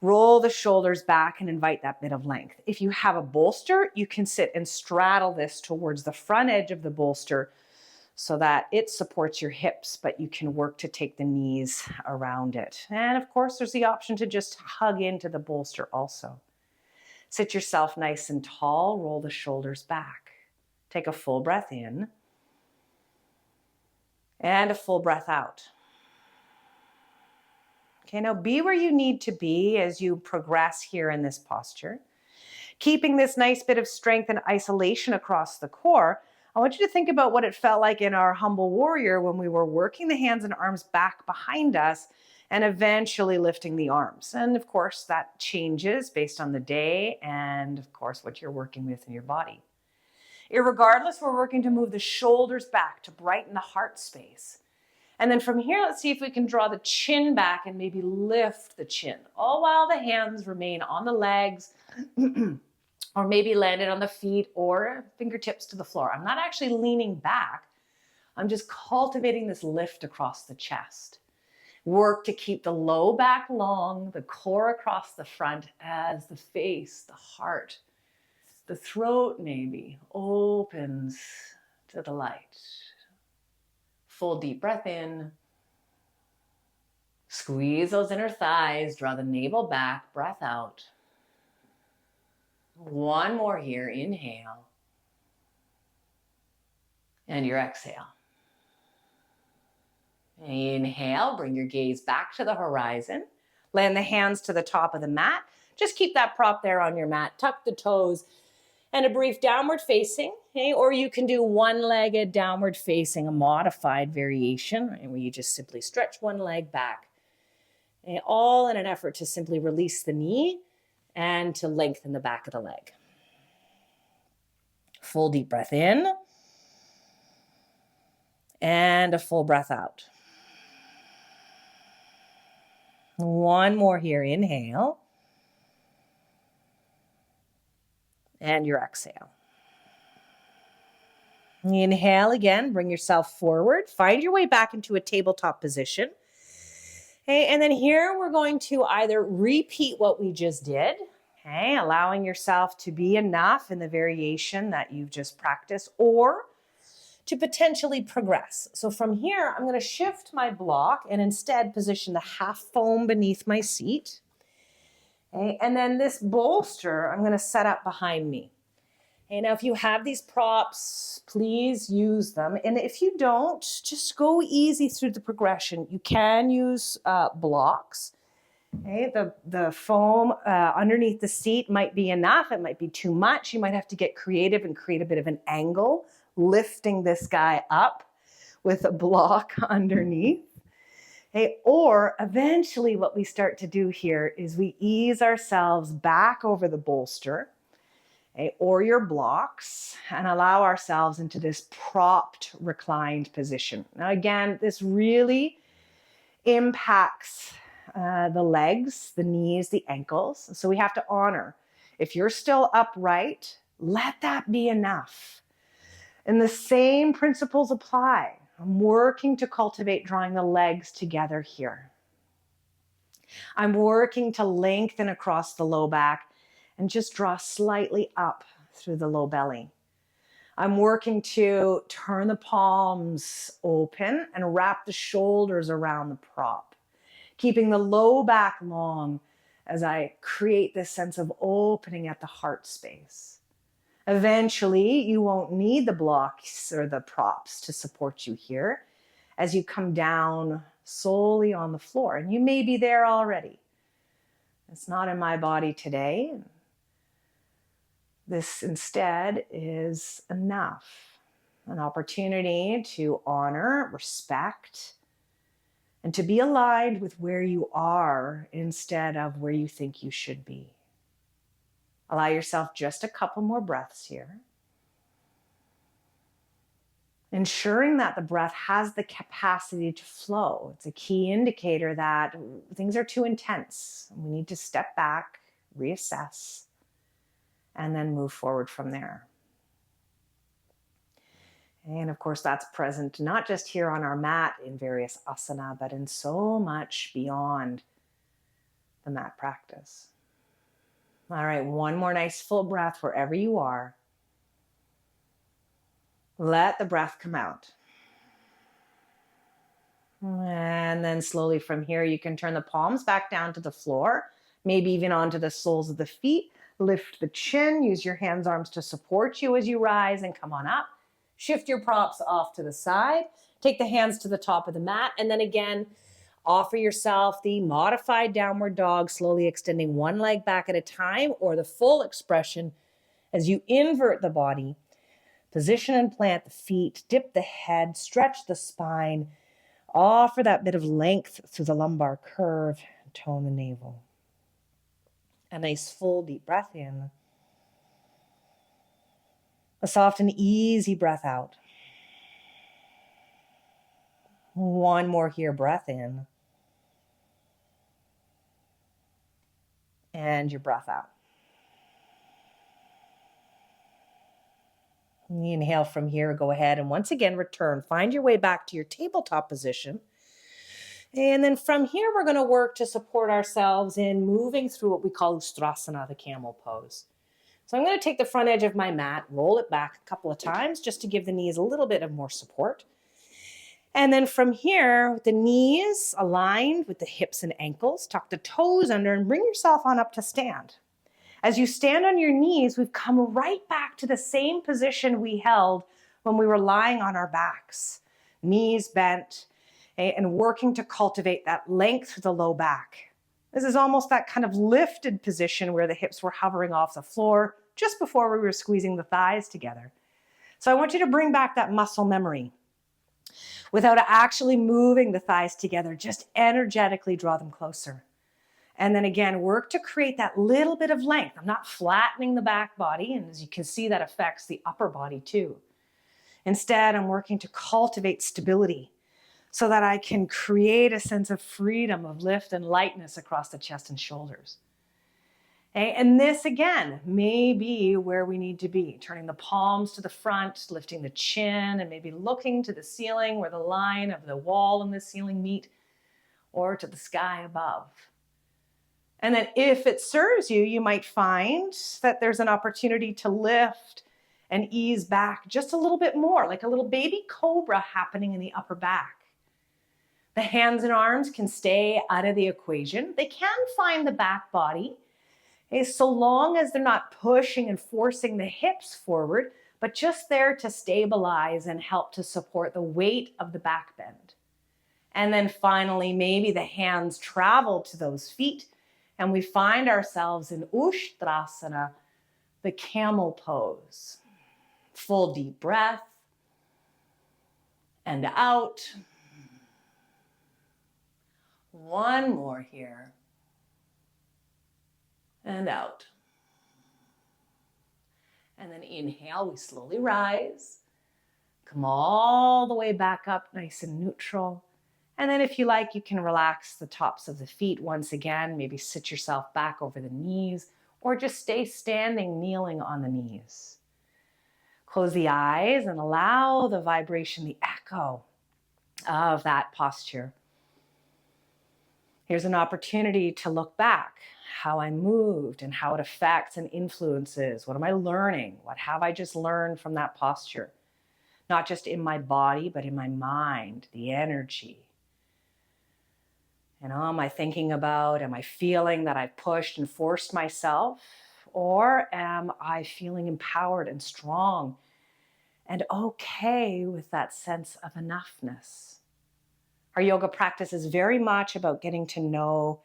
Roll the shoulders back and invite that bit of length. If you have a bolster, you can sit and straddle this towards the front edge of the bolster so that it supports your hips, but you can work to take the knees around it. And of course, there's the option to just hug into the bolster also. Sit yourself nice and tall, roll the shoulders back. Take a full breath in and a full breath out. Okay, now be where you need to be as you progress here in this posture. Keeping this nice bit of strength and isolation across the core, I want you to think about what it felt like in our humble warrior when we were working the hands and arms back behind us and eventually lifting the arms. And of course, that changes based on the day and of course, what you're working with in your body. Irregardless, we're working to move the shoulders back to brighten the heart space. And then from here, let's see if we can draw the chin back and maybe lift the chin, all while the hands remain on the legs or maybe landed on the feet or fingertips to the floor. I'm not actually leaning back. I'm just cultivating this lift across the chest. Work to keep the low back long, the core across the front as the face, the heart, the throat maybe opens to the light. Full deep breath in. Squeeze those inner thighs, draw the navel back, breath out. One more here, inhale. And your exhale. Inhale, bring your gaze back to the horizon. Land the hands to the top of the mat. Just keep that prop there on your mat. Tuck the toes and a brief downward facing. Okay? Or you can do one-legged downward facing, a modified variation, right, where you just simply stretch one leg back. Okay? All in an effort to simply release the knee and to lengthen the back of the leg. Full deep breath in. And a full breath out. One more here, inhale. And your exhale. Inhale again, bring yourself forward. Find your way back into a tabletop position. Okay, and then here we're going to either repeat what we just did, okay, allowing yourself to be enough in the variation that you've just practiced, or to potentially progress. So from here, I'm going to shift my block and instead position the half foam beneath my seat. Okay, and then this bolster, I'm going to set up behind me. Okay, now if you have these props, please use them. And if you don't, just go easy through the progression. You can use blocks. Okay, the foam underneath the seat might be enough. It might be too much. You might have to get creative and create a bit of an angle, lifting this guy up with a block underneath. Okay, or eventually what we start to do here is we ease ourselves back over the bolster. okay, or your blocks, and allow ourselves into this propped, reclined position. Now, again, this really impacts the legs, the knees, the ankles. So we have to honor. If you're still upright, let that be enough. And the same principles apply. I'm working to cultivate drawing the legs together here. I'm working to lengthen across the low back and just draw slightly up through the low belly. I'm working to turn the palms open and wrap the shoulders around the prop, keeping the low back long as I create this sense of opening at the heart space. Eventually, you won't need the blocks or the props to support you here as you come down solely on the floor. And you may be there already. It's not in my body today. This instead is enough. An opportunity to honor, respect, and to be aligned with where you are instead of where you think you should be. Allow yourself just a couple more breaths here. Ensuring that the breath has the capacity to flow. It's a key indicator that things are too intense. We need to step back, reassess, and then move forward from there. And of course, that's present not just here on our mat in various asana, but in so much beyond the mat practice. All right, one more nice full breath wherever you are. Let the breath come out. And then slowly from here, you can turn the palms back down to the floor, maybe even onto the soles of the feet. Lift the chin, use your hands, arms to support you as you rise and come on up. Shift your props off to the side. Take the hands to the top of the mat. And then again, offer yourself the modified downward dog, slowly extending one leg back at a time, or the full expression as you invert the body. Position and plant the feet, dip the head, stretch the spine, offer that bit of length through the lumbar curve, and tone the navel. A nice full deep breath in. A soft and easy breath out. One more here, breath in. And your breath out. Inhale from here, go ahead and once again return. Find your way back to your tabletop position. And then from here, we're going to work to support ourselves in moving through what we call Ustrasana, the camel pose. So I'm going to take the front edge of my mat, roll it back a couple of times just to give the knees a little bit of more support. And then from here, with the knees aligned with the hips and ankles, tuck the toes under and bring yourself on up to stand. As you stand on your knees, we've come right back to the same position we held when we were lying on our backs. Knees bent, and working to cultivate that length through the low back. This is almost that kind of lifted position where the hips were hovering off the floor just before we were squeezing the thighs together. So I want you to bring back that muscle memory. Without actually moving the thighs together, just energetically draw them closer. And then again, work to create that little bit of length. I'm not flattening the back body, and as you can see, that affects the upper body too. Instead, I'm working to cultivate stability so that I can create a sense of freedom, of lift and lightness across the chest and shoulders. Okay? And this, again, may be where we need to be, turning the palms to the front, lifting the chin, and maybe looking to the ceiling where the line of the wall and the ceiling meet, or to the sky above. And then if it serves you, you might find that there's an opportunity to lift and ease back just a little bit more, like a little baby cobra happening in the upper back. The hands and arms can stay out of the equation. They can find the back body, so long as they're not pushing and forcing the hips forward, but just there to stabilize and help to support the weight of the back bend. And then finally, maybe the hands travel to those feet, and we find ourselves in Ustrasana, the camel pose. Full deep breath, and out. One more here, and out. And then inhale, we slowly rise. Come all the way back up, nice and neutral. And then if you like, you can relax the tops of the feet once again. Maybe sit yourself back over the knees or just stay standing, kneeling on the knees. Close the eyes and allow the vibration, the echo of that posture. Here's an opportunity to look back, how I moved and how it affects and influences. What am I learning? What have I just learned from that posture? Not just in my body, but in my mind, the energy. Am I thinking about, am I feeling that I've pushed and forced myself? Or am I feeling empowered and strong and okay with that sense of enoughness? Our yoga practice is very much about getting to know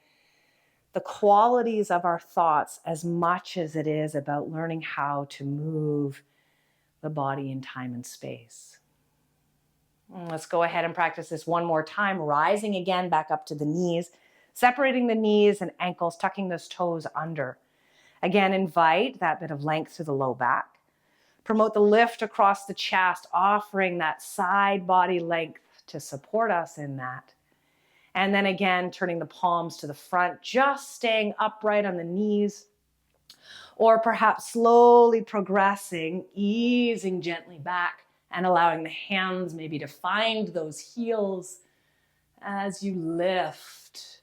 the qualities of our thoughts as much as it is about learning how to move the body in time and space. Let's go ahead and practice this one more time, rising again back up to the knees, separating the knees and ankles, tucking those toes under. Again, invite that bit of length through the low back. Promote the lift across the chest, offering that side body length to support us in that. And then again, turning the palms to the front, just staying upright on the knees, or perhaps slowly progressing, easing gently back and allowing the hands maybe to find those heels as you lift,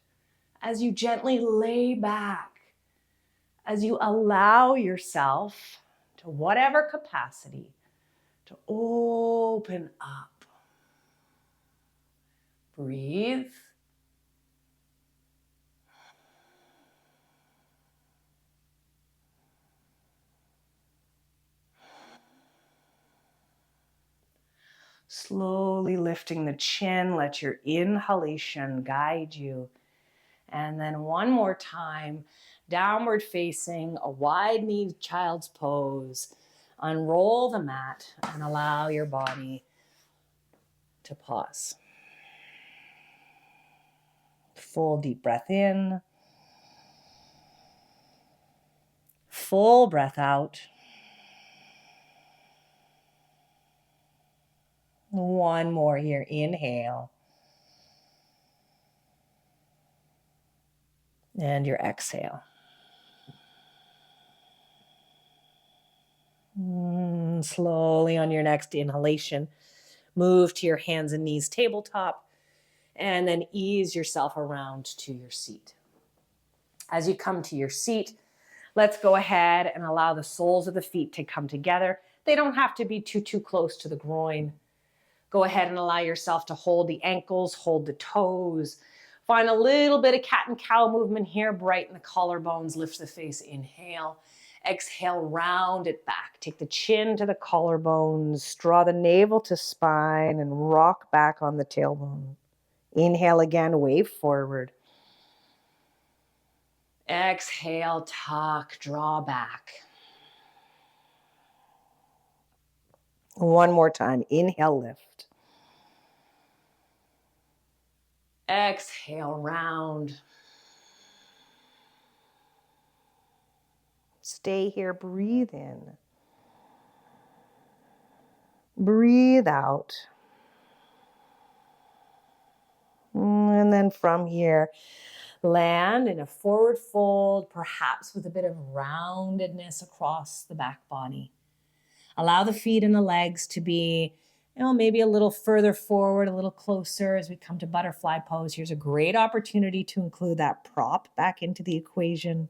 as you gently lay back, as you allow yourself to whatever capacity to open up. Breathe. Slowly lifting the chin, let your inhalation guide you. And then one more time, downward facing, a wide knee child's pose. Unroll the mat and allow your body to pause. Full deep breath in. Full breath out. One more here. Inhale. And your exhale. Slowly on your next inhalation, move to your hands and knees tabletop, and then ease yourself around to your seat. As you come to your seat, let's go ahead and allow the soles of the feet to come together. They don't have to be too close to the groin. Go ahead and allow yourself to hold the ankles, hold the toes. Find a little bit of cat and cow movement here. Brighten the collarbones, lift the face, inhale. Exhale, round it back. Take the chin to the collarbones, draw the navel to spine, and rock back on the tailbone. Inhale again, wave forward. Exhale, tuck, draw back. One more time. Inhale, lift. Exhale, round. Stay here, breathe in. Breathe out. And then from here, land in a forward fold, perhaps with a bit of roundedness across the back body. Allow the feet and the legs to be, maybe a little further forward, a little closer as we come to butterfly pose. Here's a great opportunity to include that prop back into the equation.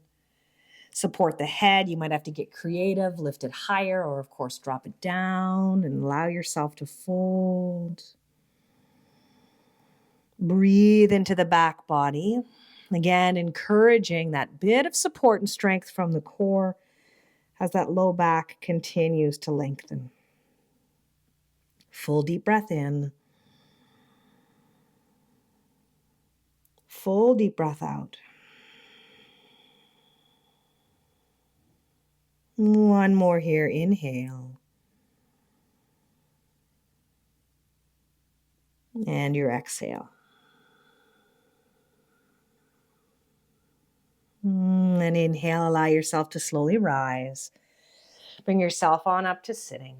Support the head. You might have to get creative, lift it higher, or of course, drop it down and allow yourself to fold. Breathe into the back body. Again, encouraging that bit of support and strength from the core as that low back continues to lengthen. Full deep breath in. Full deep breath out. One more here. Inhale. And your exhale. And inhale, allow yourself to slowly rise. Bring yourself on up to sitting.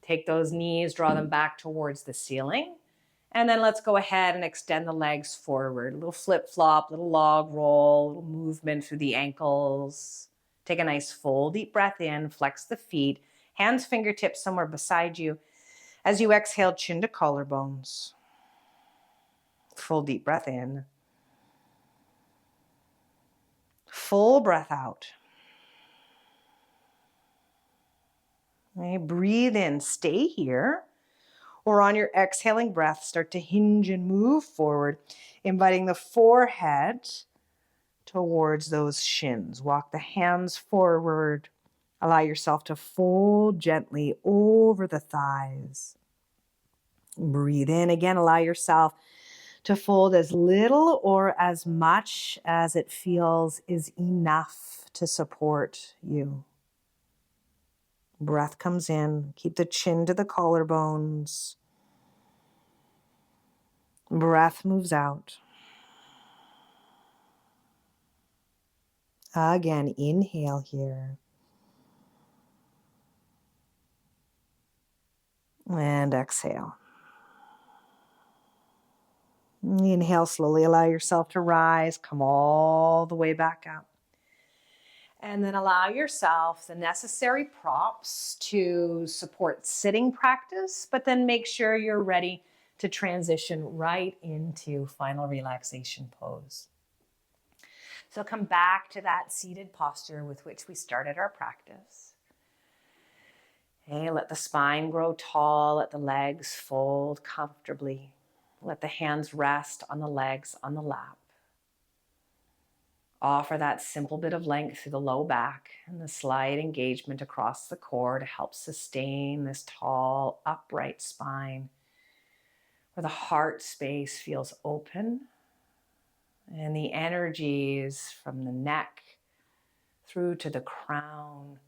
Take those knees, draw them back towards the ceiling. And then let's go ahead and extend the legs forward. A little flip-flop, little log roll, little movement through the ankles. Take a nice full deep breath in, flex the feet, hands, fingertips somewhere beside you. As you exhale, chin to collarbones. Full deep breath in. Full breath out. Okay, breathe in, stay here. Or on your exhaling breath, start to hinge and move forward, inviting the forehead towards those shins. Walk the hands forward. Allow yourself to fold gently over the thighs. Breathe in again. Allow yourself to fold as little or as much as it feels is enough to support you. Breath comes in. Keep the chin to the collarbones. Breath moves out. Again, inhale here. And exhale. Inhale slowly. Allow yourself to rise. Come all the way back up. And then allow yourself the necessary props to support sitting practice, but then make sure you're ready to transition right into final relaxation pose. So come back to that seated posture with which we started our practice. Okay, let the spine grow tall, let the legs fold comfortably. Let the hands rest on the legs on the lap. Offer that simple bit of length through the low back and the slight engagement across the core to help sustain this tall, upright spine where the heart space feels open and the energies from the neck through to the crown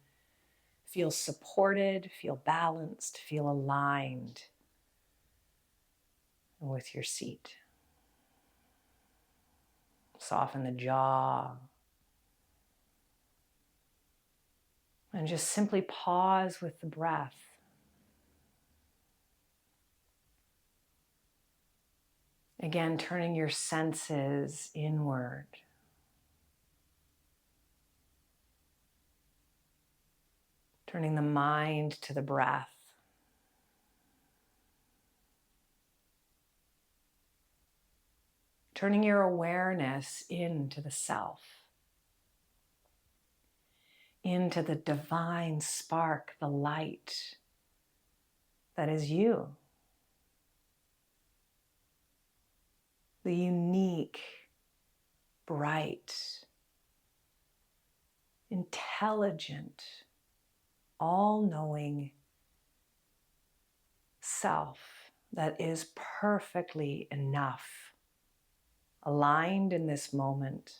feel supported, feel balanced, feel aligned with your seat. Soften the jaw. And just simply pause with the breath. Again, turning your senses inward. Turning the mind to the breath. Turning your awareness into the self. Into the divine spark, the light that is you. The unique, bright, intelligent, all-knowing self that is perfectly enough, aligned in this moment,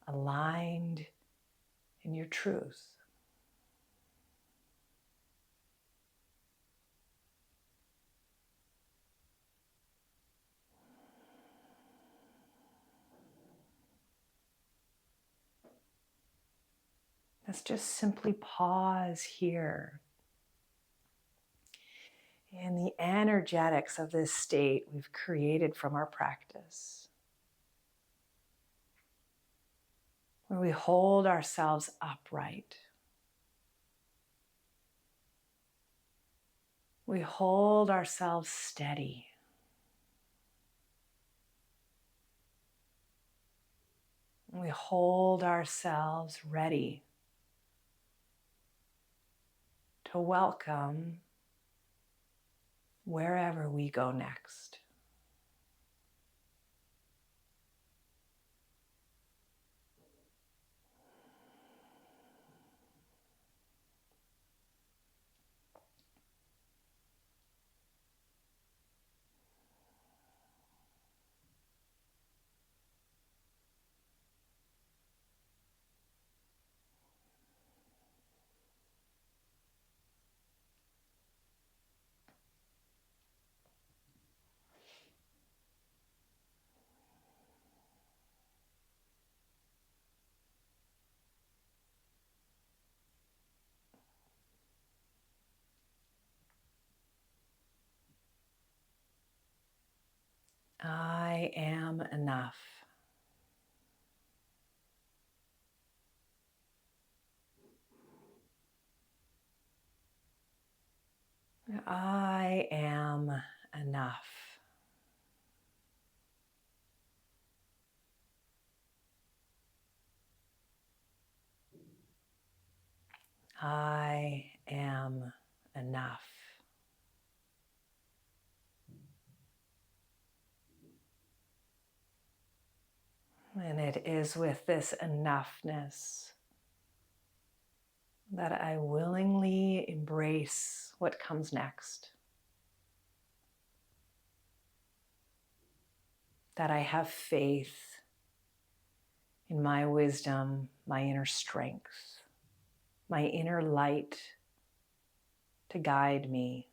aligned in your truth. Let's just simply pause here in the energetics of this state we've created from our practice, where we hold ourselves upright. We hold ourselves steady. We hold ourselves ready to welcome wherever we go next. I am enough. I am enough. I am enough. And it is with this enoughness that I willingly embrace what comes next. That I have faith in my wisdom, my inner strength, my inner light to guide me.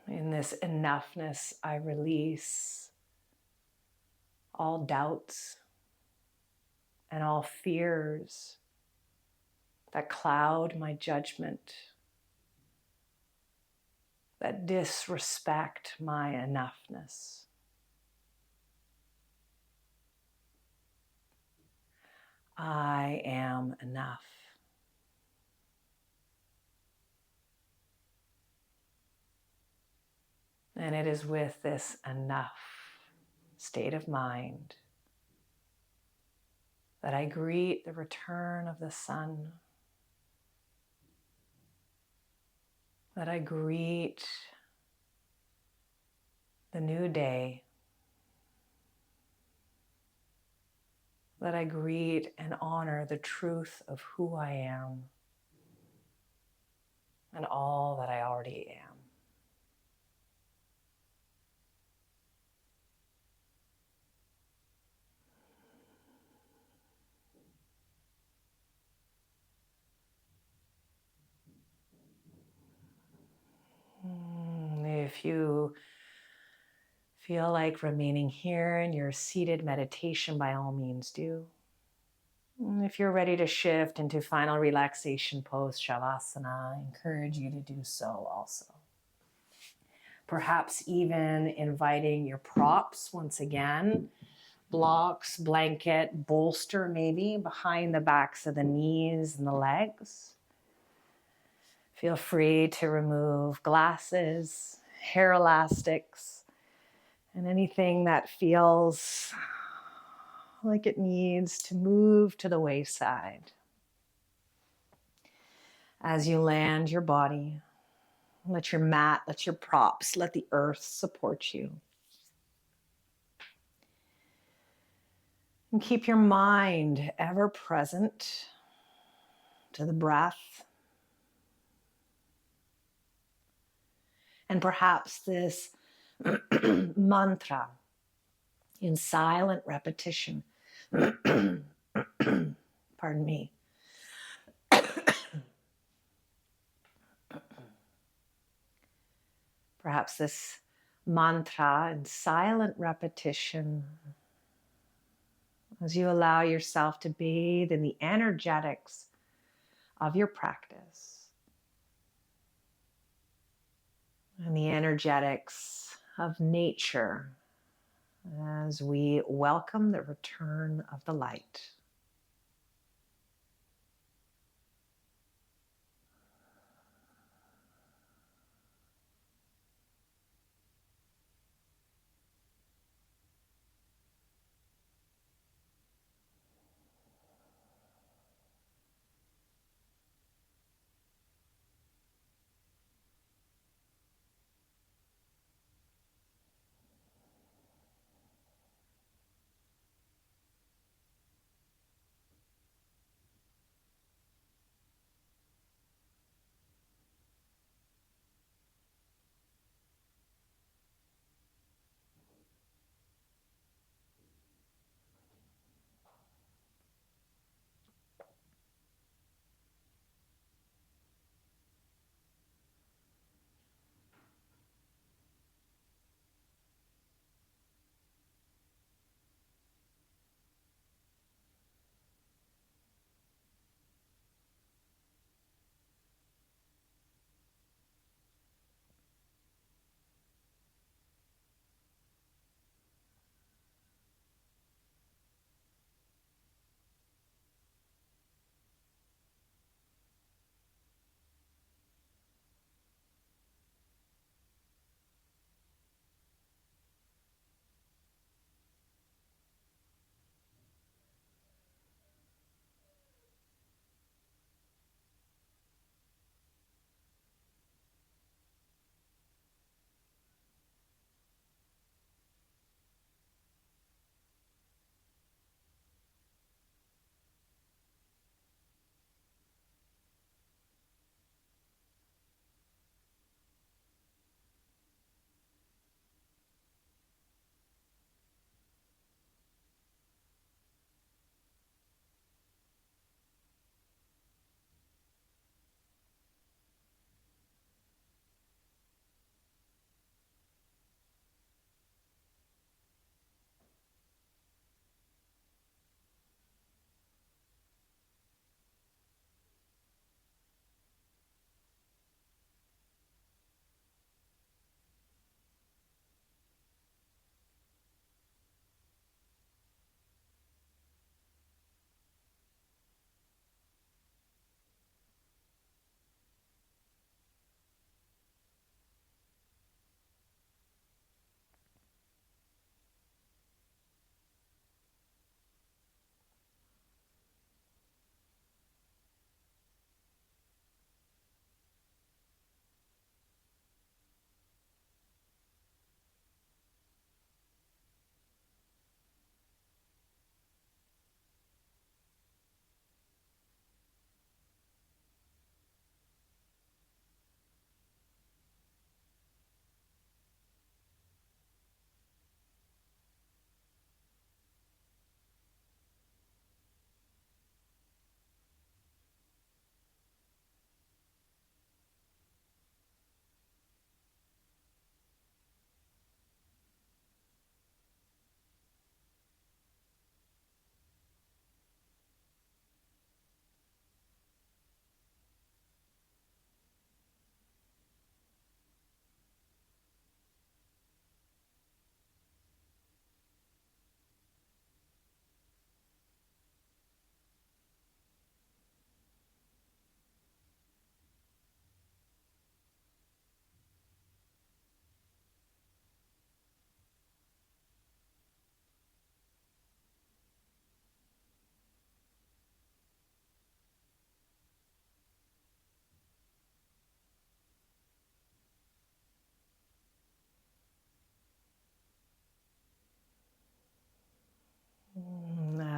In this enoughness, I release all doubts and all fears that cloud my judgment, that disrespect my enoughness. I am enough. And it is with this enough state of mind that I greet the return of the sun, that I greet the new day, that I greet and honor the truth of who I am and all that I already am. If you feel like remaining here in your seated meditation, by all means do. If you're ready to shift into final relaxation pose, Shavasana, I encourage you to do so also. Perhaps even inviting your props once again, blocks, blanket, bolster maybe behind the backs of the knees and the legs. Feel free to remove glasses, hair elastics, and anything that feels like it needs to move to the wayside. As you land your body, let your mat, let your props, let the earth support you. And keep your mind ever present to the breath. And perhaps this mantra in silent repetition. Pardon me. Perhaps this mantra in silent repetition as you allow yourself to bathe in the energetics of your practice and the energetics of nature as we welcome the return of the light.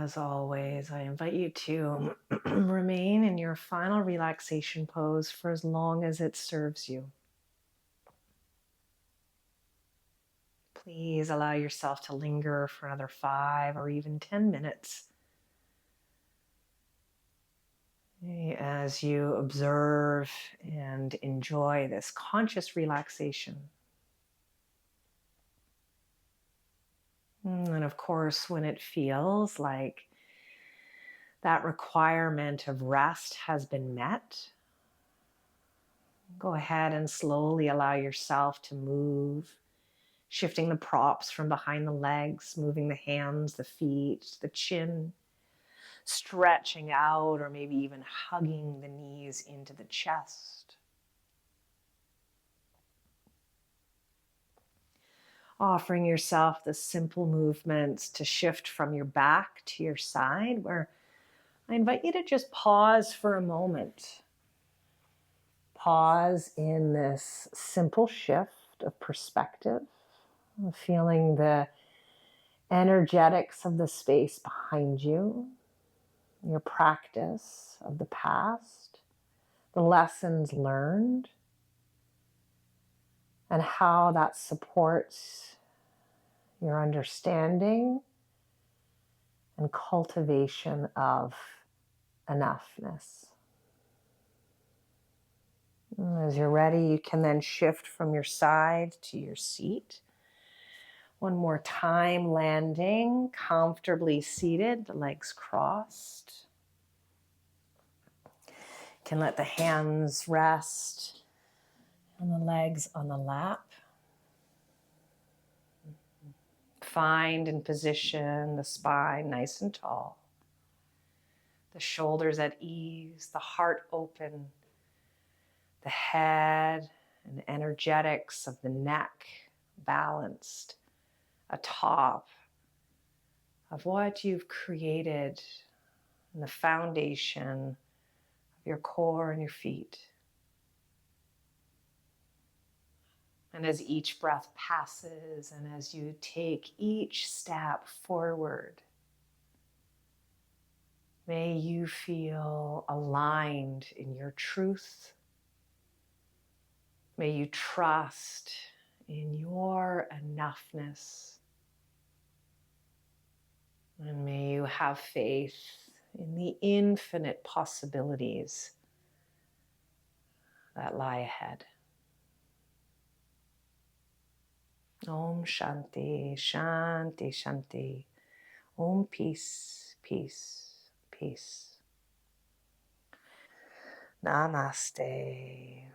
As always, I invite you to remain in your final relaxation pose for as long as it serves you. Please allow yourself to linger for another 5 or even 10 minutes as you observe and enjoy this conscious relaxation. And of course, when it feels like that requirement of rest has been met, go ahead and slowly allow yourself to move, shifting the props from behind the legs, moving the hands, the feet, the chin, stretching out or maybe even hugging the knees into the chest. Offering yourself the simple movements to shift from your back to your side, where I invite you to just pause for a moment. Pause in this simple shift of perspective, feeling the energetics of the space behind you, your practice of the past, the lessons learned, and how that supports your understanding and cultivation of enoughness. As you're ready, you can then shift from your side to your seat. One more time, landing comfortably seated, the legs crossed. You can let the hands rest and the legs on the lap. Find and position the spine nice and tall. The shoulders at ease, the heart open, the head and energetics of the neck balanced atop of what you've created in the foundation of your core and your feet. And as each breath passes and as you take each step forward, may you feel aligned in your truth. May you trust in your enoughness. And may you have faith in the infinite possibilities that lie ahead. Om Shanti, Shanti, Shanti. Om peace, peace, peace. Namaste.